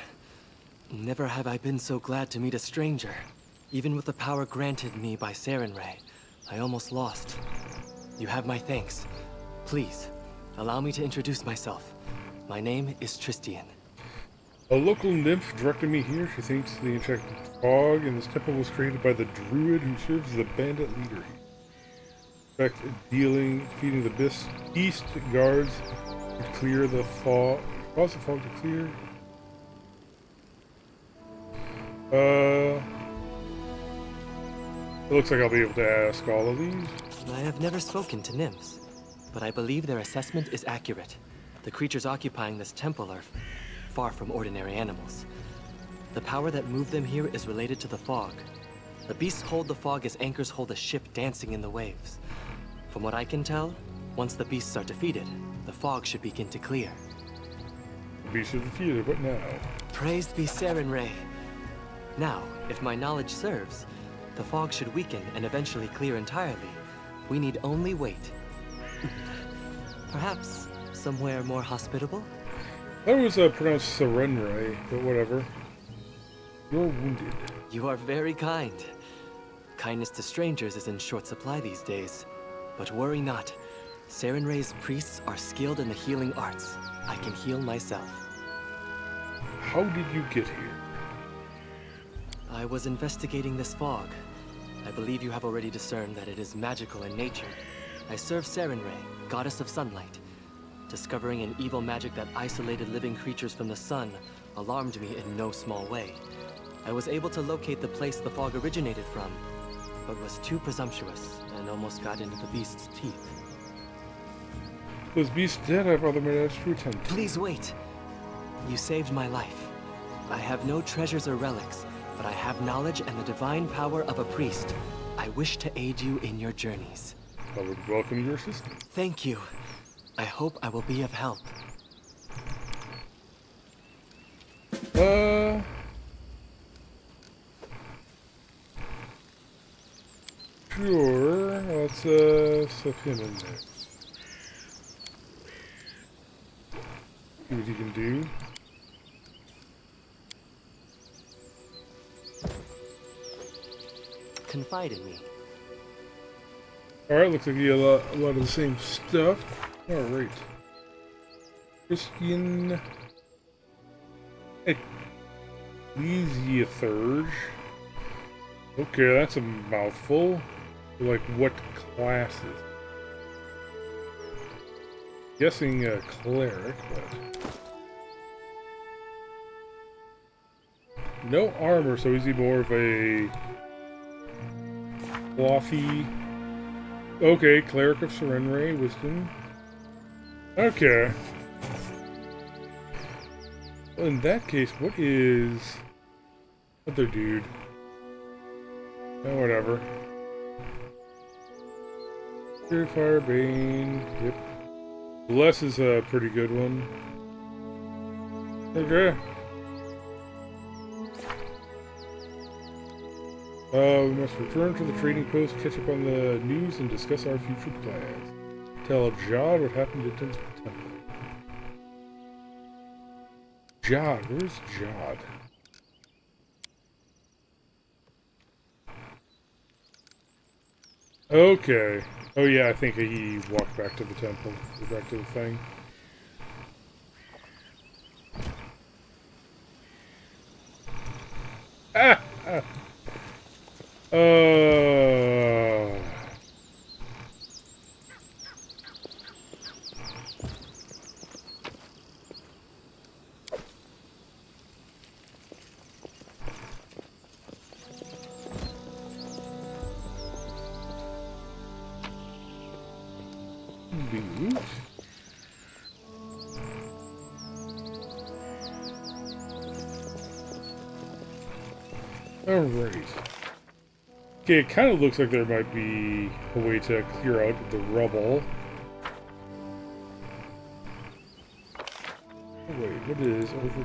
never have I been so glad to meet a stranger. Even with the power granted me by Sarenrae, I almost lost. You have my thanks. Please, allow me to introduce myself. My name is Tristian. A local nymph directed me here. She thinks the enchanted fog in this temple was created by the druid who serves as the bandit leader. In fact, feeding the beast guards to clear the fog. Cause the fog to clear. It looks like I'll be able to ask all of these. I have never spoken to nymphs, but I believe their assessment is accurate. The creatures occupying this temple are far from ordinary animals. The power that moved them here is related to the fog. The beasts hold the fog as anchors hold a ship dancing in the waves. From what I can tell, once the beasts are defeated, the fog should begin to clear. The beasts are defeated, what now? Praised be Sarenrae. Now, if my knowledge serves, the fog should weaken and eventually clear entirely. We need only wait. Perhaps somewhere more hospitable? That was pronounced Sarenrae, but whatever. You're wounded. You are very kind. Kindness to strangers is in short supply these days. But worry not. Sarenrae's priests are skilled in the healing arts. I can heal myself. How did you get here? I was investigating this fog. I believe you have already discerned that it is magical in nature. I serve Sarenrae, goddess of sunlight. Discovering an evil magic that isolated living creatures from the sun alarmed me in no small way. I was able to locate the place the fog originated from, but was too presumptuous and almost got into the beast's teeth. Those beasts dead, I've other matters to attend to. Please wait. You saved my life. I have no treasures or relics, but I have knowledge and the divine power of a priest. I wish to aid you in your journeys. I would welcome your assistance. Thank you. I hope I will be of help. Sure. Let's slip him in next. See what he can do. Confide in me. Alright, looks like you have a lot of the same stuff. Alright. Christian Ecclesiathurge. Okay, that's a mouthful. Like, what classes? Guessing a cleric, but... no armor, so is he more of a... clothy... okay, Cleric of Sarenrae, Wisdom. Okay. Well, in that case, what is... other dude? Oh, whatever. Purifier, Bane, yep. Bless is a pretty good one. Okay. We must return to the trading post, catch up on the news, and discuss our future plans. Tell Jod what happened at the temple. Jod, where's Jod? Okay. Oh yeah, I think he walked back to the temple, back to the thing. Ah! Ah. Loot. Alright. Okay, it kind of looks like there might be a way to clear out the rubble. Oh, wait, what is over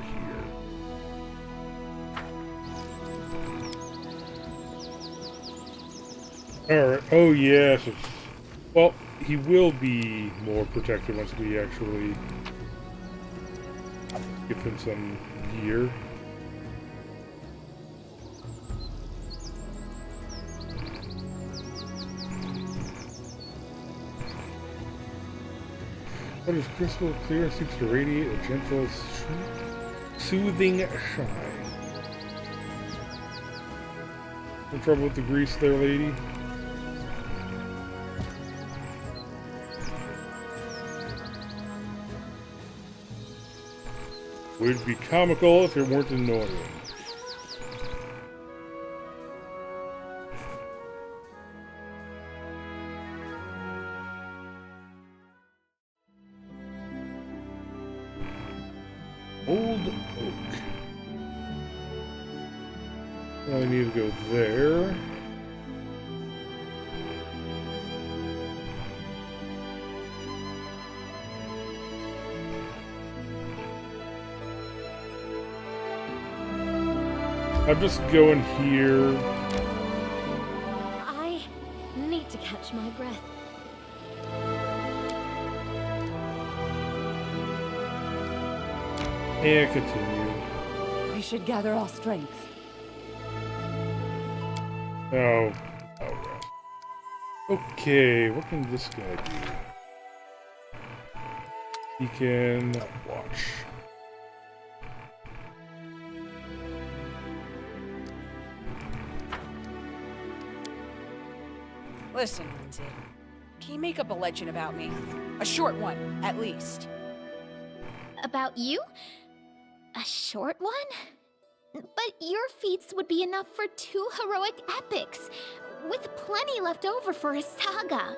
here? Alright, oh yes. Well, he will be more protected once we actually give him some gear. What is crystal clear and seems to radiate a gentle, soothing shine. No trouble with the grease there, lady? Would be comical if it weren't annoying. Old oak. I need to go there. I'm just going here. I need to catch my breath. And continue. We should gather our strength. Oh. Alright. Okay, what can this guy do? He can watch. Listen, Lindsay. Can you make up a legend about me? A short one, at least. About you? A short one? But your feats would be enough for 2 heroic epics, with plenty left over for a saga.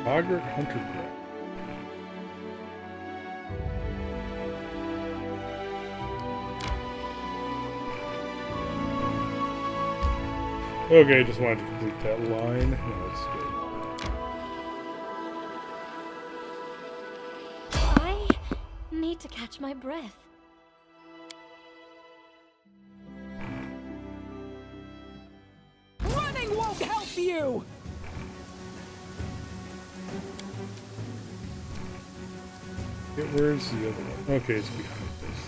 Margaret Hunter Grant. Okay, just wanted to complete that line. No, that's good. I need to catch my breath. Running won't help you! Okay, where's the other one? Okay, it's behind this.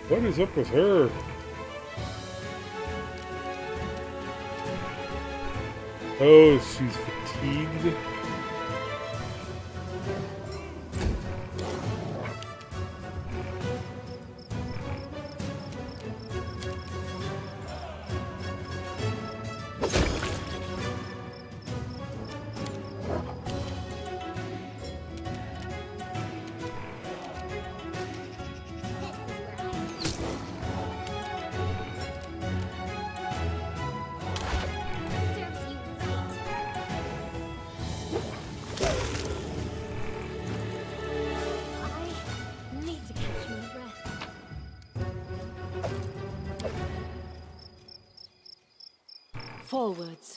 What is up with her? Oh, she's fatigued. Serves you right. I need to catch my breath. Forwards.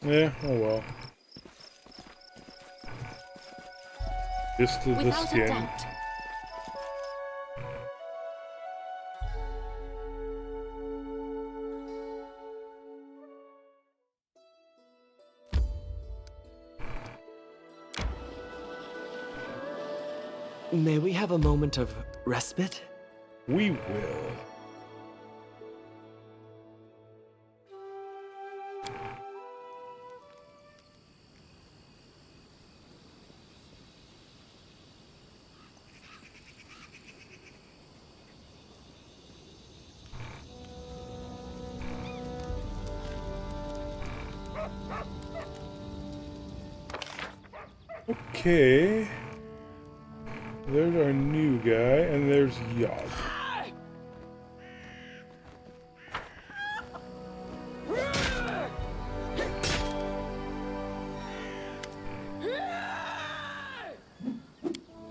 Yeah, oh well. Just to the Without a skin. doubt. May we have a moment of respite? We will. Okay. There's our new guy, and there's Yog.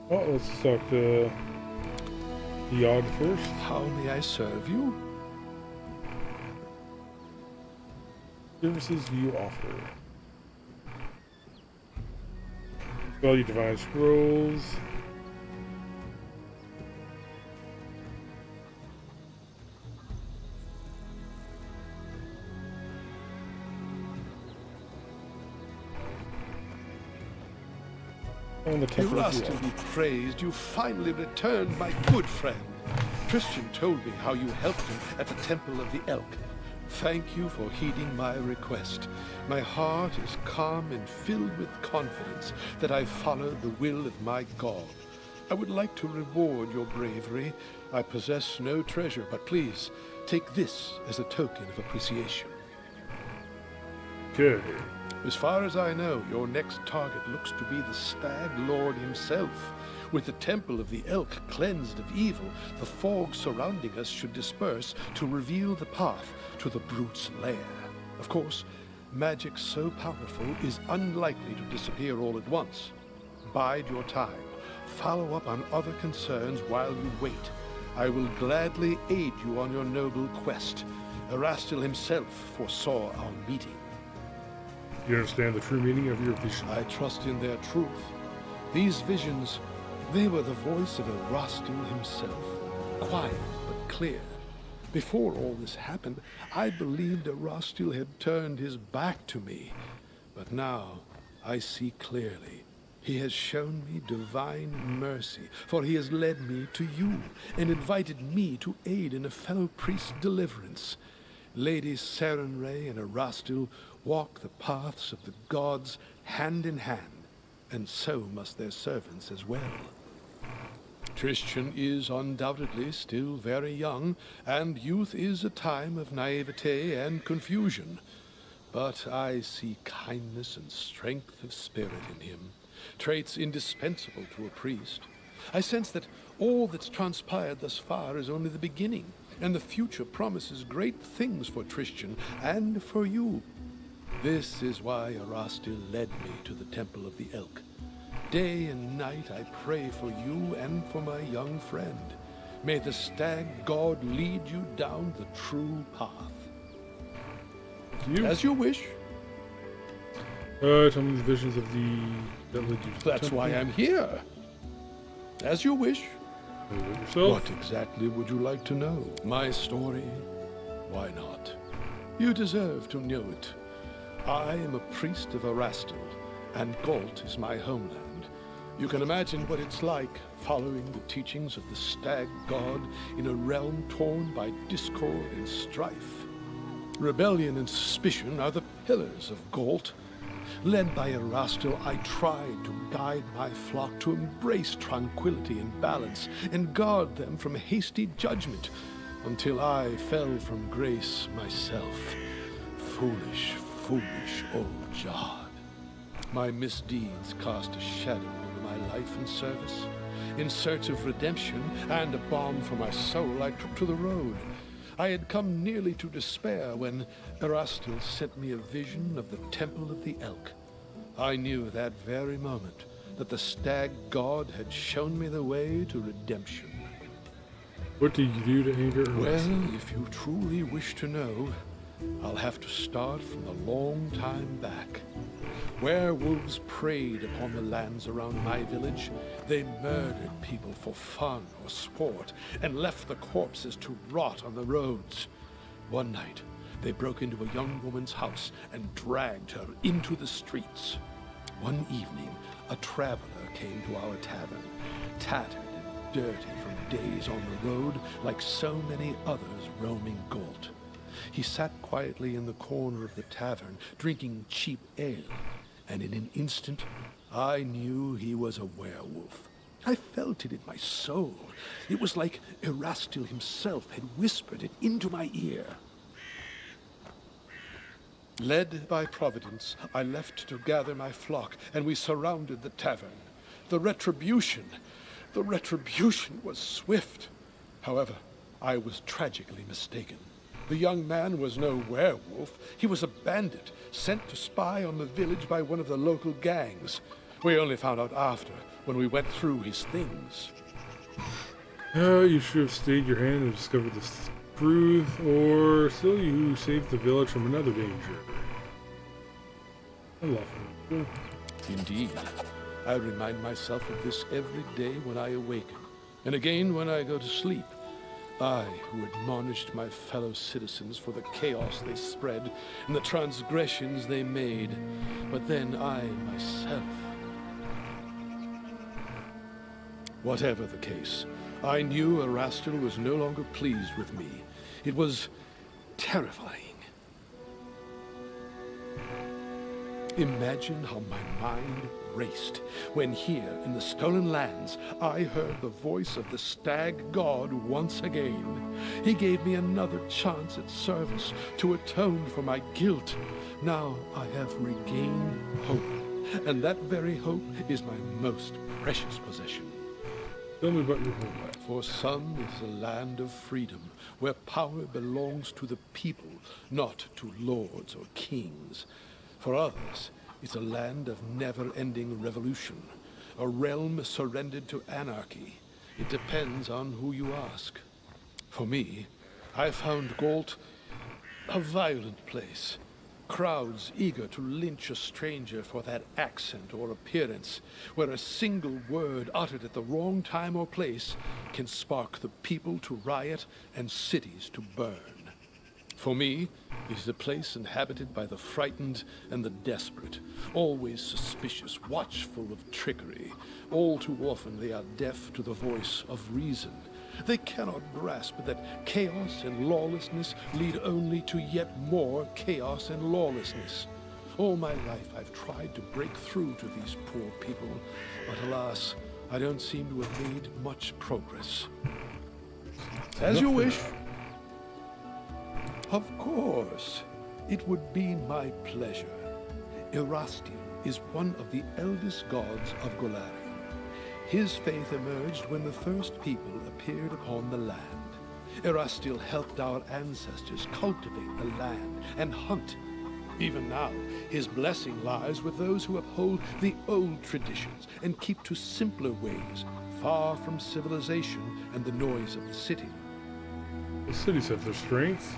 Oh, let's talk to Yog first. How may I serve you? Services you offer. Value Divine Scrolls. On the temple of the Erastil elk. be praised, you finally returned, my good friend. Christian told me how you helped him at the Temple of the Elk. Thank you for heeding my request. My heart is calm and filled with confidence that I followed the will of my God. I would like to reward your bravery. I possess no treasure, but please, take this as a token of appreciation. Okay. As far as I know, your next target looks to be the Stag Lord himself. With the Temple of the Elk cleansed of evil, the fog surrounding us should disperse to reveal the path to the brute's lair. Of course, magic so powerful is unlikely to disappear all at once. Bide your time. Follow up on other concerns while you wait. I will gladly aid you on your noble quest. Erastil himself foresaw our meeting. You understand the true meaning of your vision? I trust in their truth. These visions, they were the voice of Erastil himself. Quiet but clear. Before all this happened, I believed Erastil had turned his back to me. But now, I see clearly. He has shown me divine mercy, for he has led me to you and invited me to aid in a fellow priest's deliverance. Lady Sarenrae and Erastil walk the paths of the gods hand in hand, and so must their servants as well. Christian is undoubtedly still very young, and youth is a time of naivete and confusion. But I see kindness and strength of spirit in him, traits indispensable to a priest. I sense that all that's transpired thus far is only the beginning, and the future promises great things for Christian and for you. This is why Erastil led me to the Temple of the Elk. Day and night I pray for you and for my young friend. May the Stag God lead you down the true path. You? As you wish. Tell me the visions of the that led you to the That's temple. why I'm here. As you wish. Yourself? What exactly would you like to know? My story? Why not? You deserve to know it. I am a priest of Erastil, and Galt is my homeland. You can imagine what it's like following the teachings of the Stag God in a realm torn by discord and strife. Rebellion and suspicion are the pillars of Galt. Led by Erastil, I tried to guide my flock to embrace tranquility and balance and guard them from hasty judgment until I fell from grace myself. Foolish, foolish old Jod. My misdeeds cast a shadow over my life and service. In search of redemption and a balm for my soul, I took to the road. I had come nearly to despair when Erastil sent me a vision of the Temple of the Elk. I knew that very moment that the Stag God had shown me the way to redemption. What did you do to anger Erastil? Well, if you truly wish to know, I'll have to start from a long time back. Werewolves preyed upon the lands around my village. They murdered people for fun or sport and left the corpses to rot on the roads. One night, they broke into a young woman's house and dragged her into the streets. One evening, a traveler came to our tavern, tattered and dirty from days on the road like so many others roaming Galt. He sat quietly in the corner of the tavern, drinking cheap ale, and in an instant, I knew he was a werewolf. I felt it in my soul. It was like Erastil himself had whispered it into my ear. Led by Providence, I left to gather my flock, and we surrounded the tavern. The retribution was swift. However, I was tragically mistaken. The young man was no werewolf. He was a bandit, sent to spy on the village by one of the local gangs. We only found out after, when we went through his things. You should have stayed your hand and discovered the truth, or still you saved the village from another danger. I love him. Indeed. I remind myself of this every day when I awaken, and again when I go to sleep. I, who admonished my fellow citizens for the chaos they spread and the transgressions they made, but then I, myself. Whatever the case, I knew Erastil was no longer pleased with me. It was terrifying. Imagine how my mind raced when here in the Stolen Lands I heard the voice of the Stag God once again. He gave me another chance at service to atone for my guilt. Now I have regained hope, and that very hope is my most precious possession. Tell me about your home life. For some, it is a land of freedom, where power belongs to the people, not to lords or kings. For others, it's a land of never-ending revolution, a realm surrendered to anarchy. It depends on who you ask. For me, I found Galt a violent place. Crowds eager to lynch a stranger for that accent or appearance, where a single word uttered at the wrong time or place can spark the people to riot and cities to burn. For me, it is a place inhabited by the frightened and the desperate, always suspicious, watchful of trickery. All too often they are deaf to the voice of reason. They cannot grasp that chaos and lawlessness lead only to yet more chaos and lawlessness. All my life I've tried to break through to these poor people, but alas, I don't seem to have made much progress. As you wish. Of course, it would be my pleasure. Erastil is one of the eldest gods of Golarion. His faith emerged when the first people appeared upon the land. Erastil helped our ancestors cultivate the land and hunt. Even now, his blessing lies with those who uphold the old traditions and keep to simpler ways, far from civilization and the noise of the city. The cities have their strength.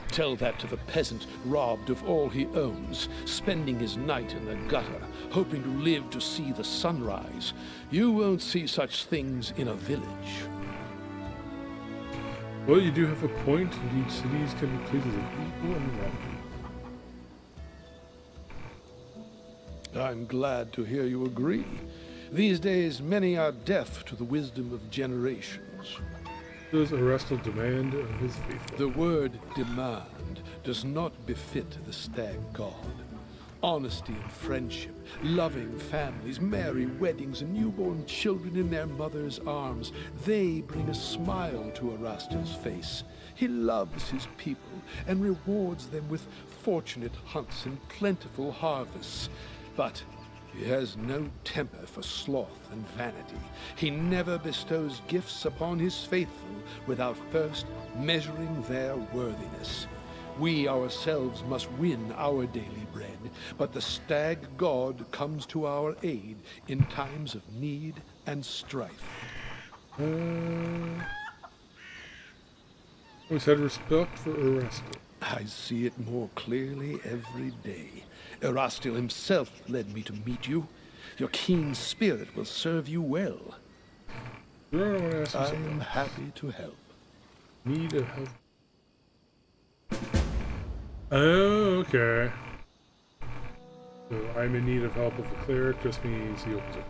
Tell that to the peasant robbed of all he owns, spending his night in the gutter, hoping to live to see the sunrise. You won't see such things in a village. Well, you do have a point. Indeed, cities can be places of evil and wrong. I'm glad to hear you agree. These days, many are deaf to the wisdom of generations. Does Erastil demand of his faithful? The word demand does not befit the Stag God. Honesty and friendship, loving families, merry weddings, and newborn children in their mother's arms, they bring a smile to Erastil's face. He loves his people and rewards them with fortunate hunts and plentiful harvests. But he has no temper for sloth and vanity. He never bestows gifts upon his faithful without first measuring their worthiness. We ourselves must win our daily bread, but the Stag God comes to our aid in times of need and strife. Always had respect for Erastil. I see it more clearly every day. Erastil himself led me to meet you. Your keen spirit will serve you well. I want to ask you I something. am happy to help. Need a help. Oh, okay. So I'm in need of help with the cleric just means he opens it.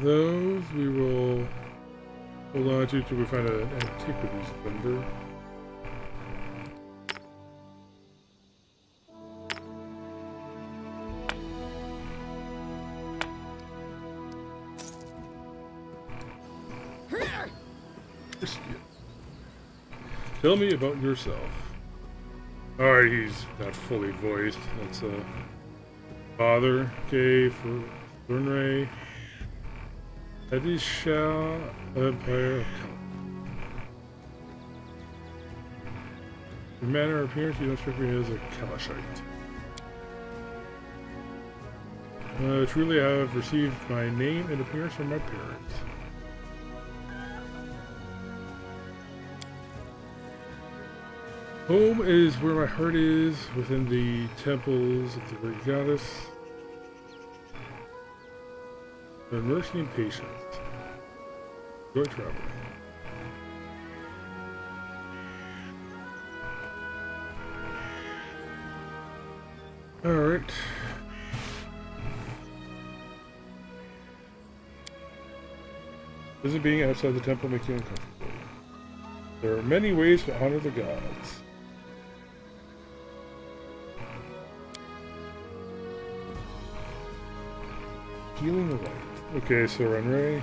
Those we will hold on to till we find an antiquities vendor. Tell me about yourself. Alright, he's not fully voiced. That's a father, okay, for Burnray. That is Shah Empire of Cal. Your manner of appearance, you don't strike me as a Kalashite. Truly, I have received my name and appearance from my parents. Home is where my heart is, within the temples of the great goddess. The mercy and patience. Joy travel. Alright. Doesn't being outside the temple make you uncomfortable? There are many ways to honor the gods. Healing the light. Okay, so Renray.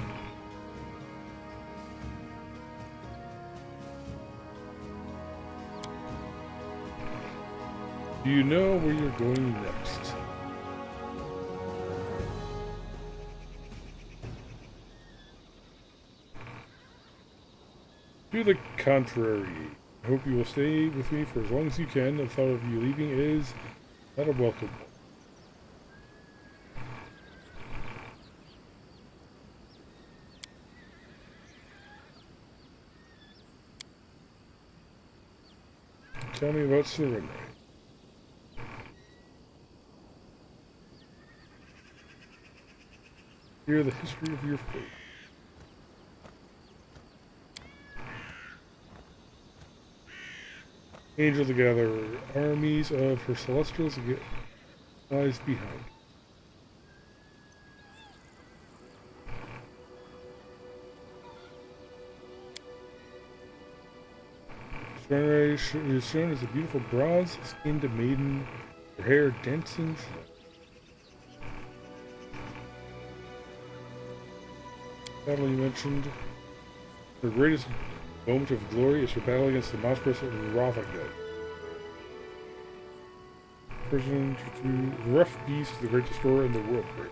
Do you know where you're going next? To the contrary. I hope you will stay with me for as long as you can. The thought of you leaving is not a welcome one. Tell me about surrender. Hear the history of your fate. Angel to gather armies of her celestials lies behind. Sunray is shown as a beautiful bronze-skinned maiden, her hair dancing. Battle you mentioned. Her greatest moment of glory is her battle against the monstrous Ravagut. Person to the rough beast, the great destroyer, and the world break.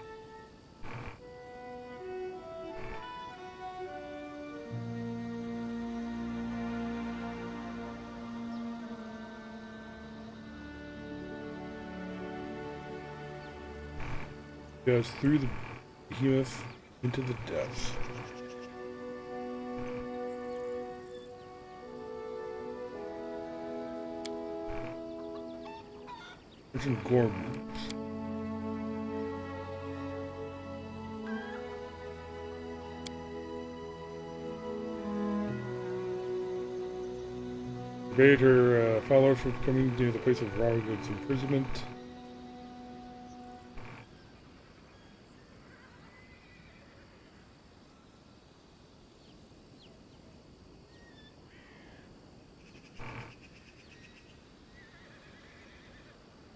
Goes through the behemoth into the depths. There's some gore moves. Forbade her followers from coming near the place of Ravagut's imprisonment.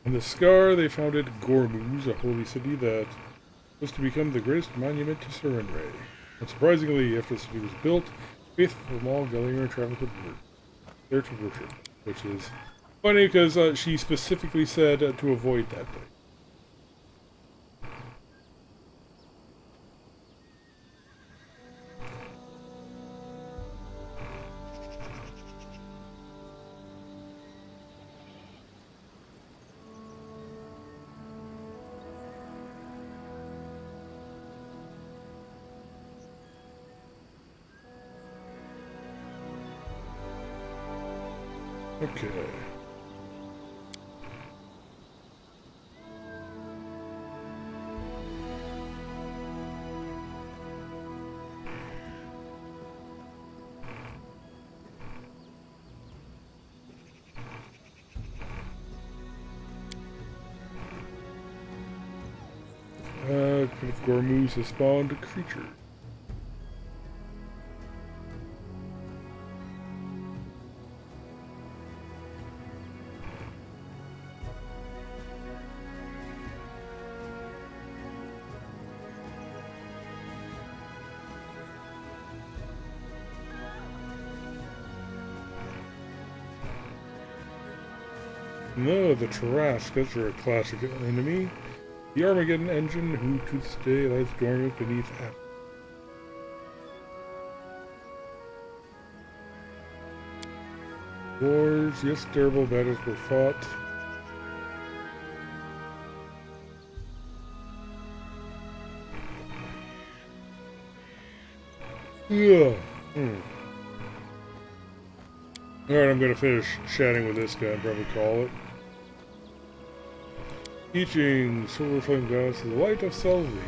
On the Scar, they founded Gormuz, a holy city that was to become the greatest monument to Sarenrae. Unsurprisingly, after the city was built, faithful from all Galarian traveled there to worship, which is funny because she specifically said to avoid that place. Okay. If Gormuz has spawned a creature. No, the Tarrasques are a classic enemy. The Armageddon engine, who to this day lies dormant beneath Atlas. Wars, yes, terrible battles were fought. Yeah. Alright, I'm gonna finish chatting with this guy and probably call it. Teaching Silver Flame Gods to the light of salvation.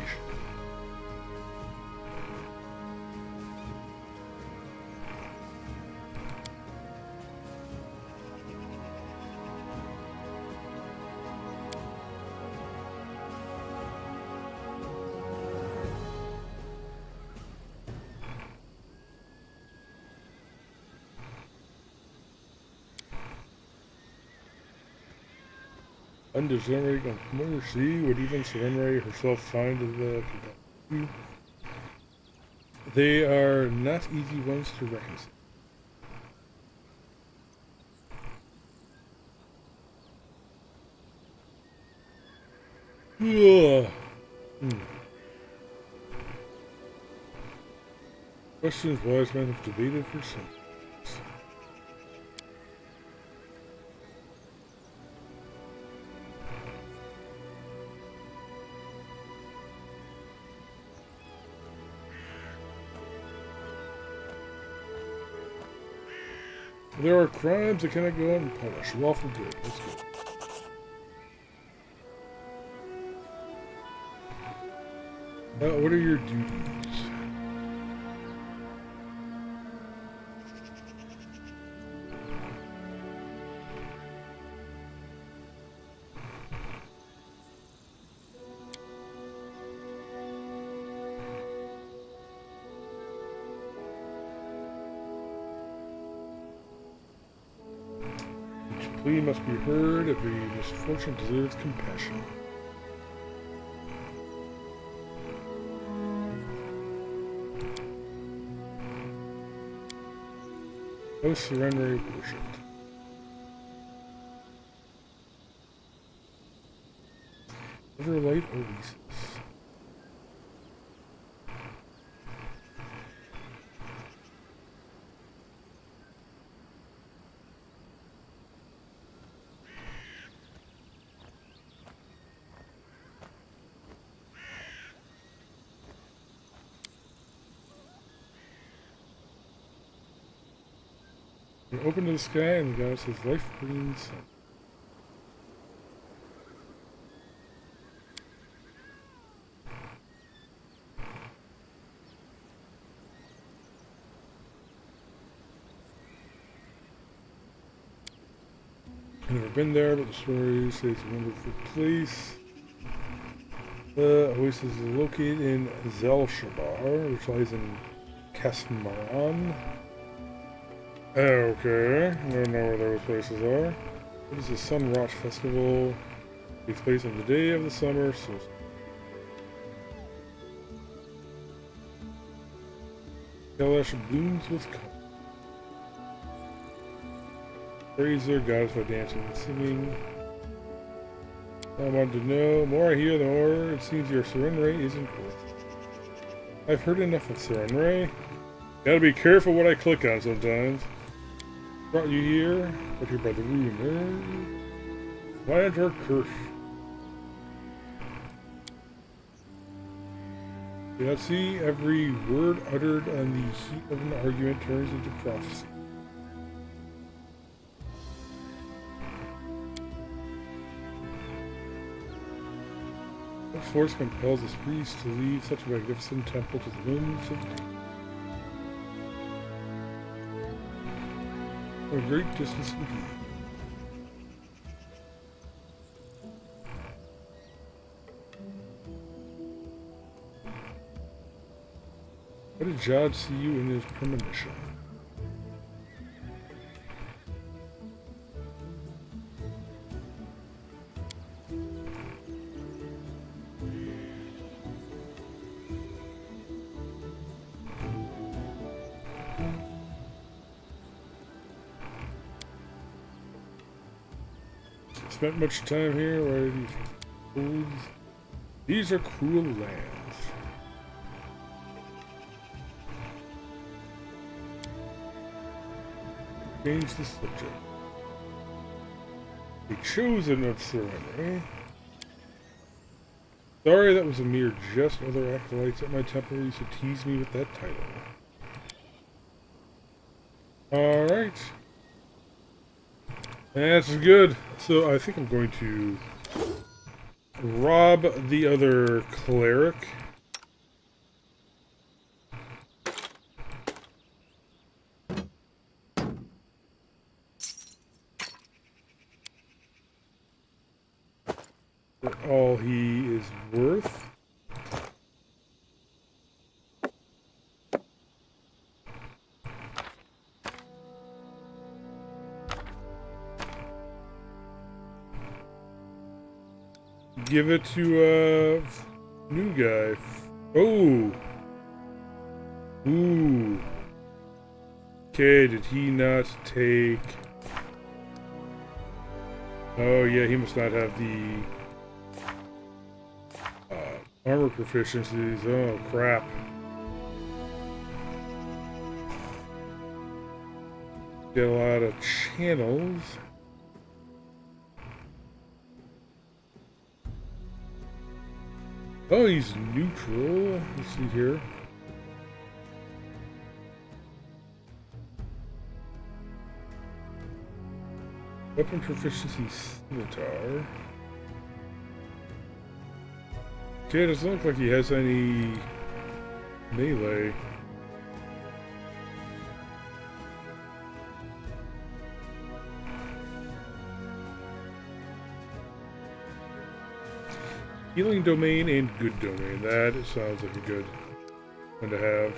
Under Serenray on mercy would even Serenray herself shine to the They are not easy ones to reconcile. Questions wise men have debated for centuries. There are crimes that cannot go unpunished. Lawful good. Let's go. What are your duties? Each plea must be heard. Every misfortune deserves compassion. No Serenray worshipped. Everlight Oasis. You open to the sky and the guy says life bringing sun. I've never been there, but the story says it's a wonderful place. The oasis is located in Zelshabar, which lies in Kasmaran. Okay, I don't know where those places are. What is the Sun Rot Festival? It takes place on the day of the summer solstice. Kalash blooms with color. Praise their gods by dancing and singing. I wanted to know. The more I hear, the more it seems your Serenray isn't good. I've heard enough of Serenray. Gotta be careful what I click on sometimes. Brought you here, but here by the rumor. Why enter a curse? Do not see every word uttered on the heat of an argument turns into prophecy. What force compels this priest to leave such a magnificent temple to the winds of the a great distance indeed. How did Jod see you in his premonition? Spent much time here. Why do you think? These are cruel lands. Change the subject. The chosen of Serenray. Sorry, that was a mere jest. Other acolytes at my temple used to tease me with that title. Alright. That's good. So I think I'm going to rob the other cleric. For all he is worth. give it to, new guy. Oh! Ooh. Okay, did he not take... Oh, yeah, he must not have the... armor proficiencies. Oh, crap. Get a lot of channels. Oh, he's neutral. Let's see here. Weapon proficiency scimitar. Okay, it doesn't look like he has any melee. Healing domain and good domain. That sounds like a good one to have.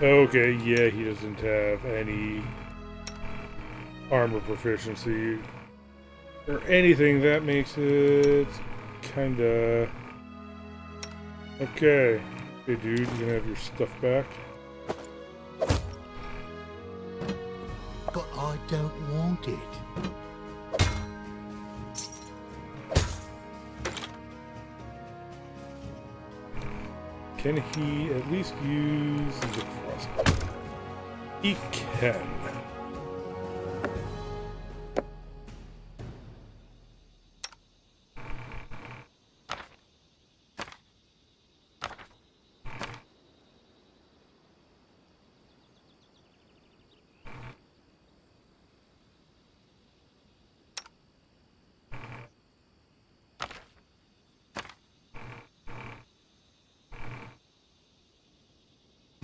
Okay, yeah, he doesn't have any armor proficiency or anything. That makes it kinda... Okay. Hey dude, you can have your stuff back. But I don't want it. Can he at least use the crossbow? He can.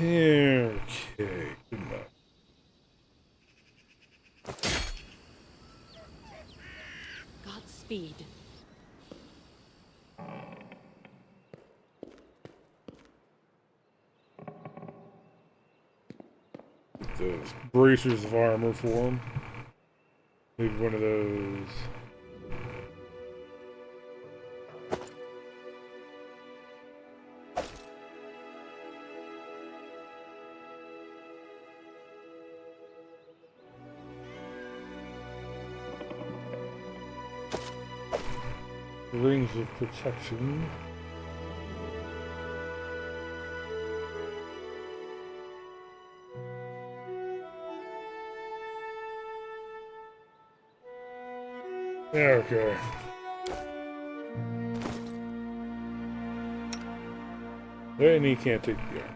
Okay, good enough. Godspeed. Get those bracers of armor for him. Maybe one of those. Rings of protection. Okay. And he can't take the arm.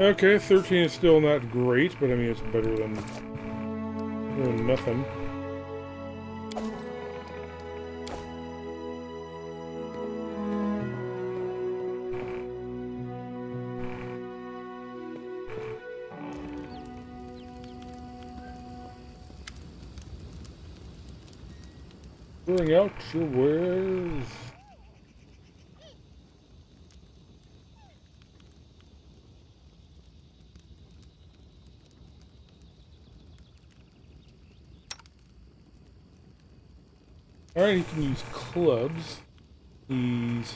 Okay, 13 is still not great, but I mean it's better than nothing. Bring out your wares. Alright, he can use clubs. He's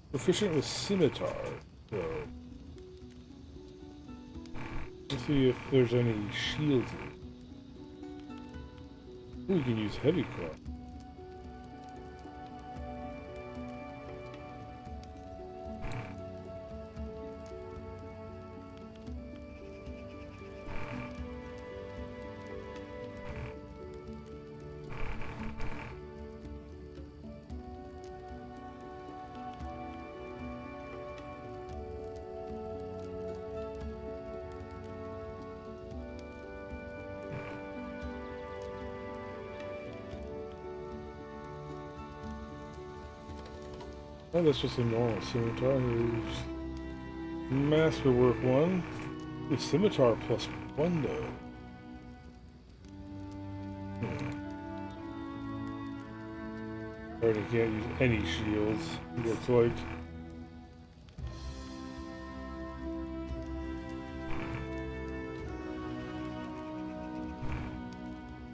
proficient with scimitar, so let's see if there's any shields. Ooh, he can use heavy club. Oh, that's just a normal scimitar. Masterwork one. The scimitar plus 1 though. Already can't use any shields, it looks like.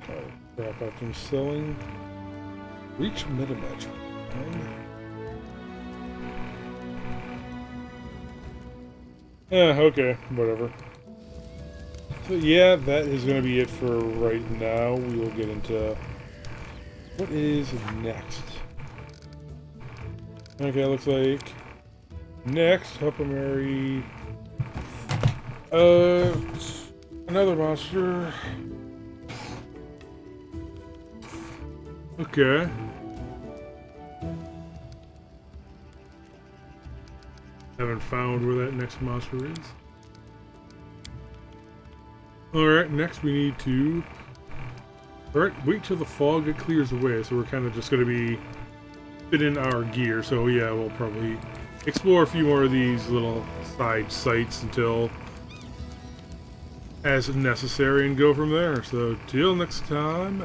Alright, crap out from selling. Reach metamatch. Okay, whatever. So yeah, that is going to be it for right now. We will get into what is next. Okay, looks like next, help Mary. Another monster. Okay. Haven't found where that next monster is. Alright, next we need to... Alright, wait till the fog clears away, so we're kind of just going to be fitting our gear. So yeah, we'll probably explore a few more of these little side sites until as necessary and go from there. So till next time,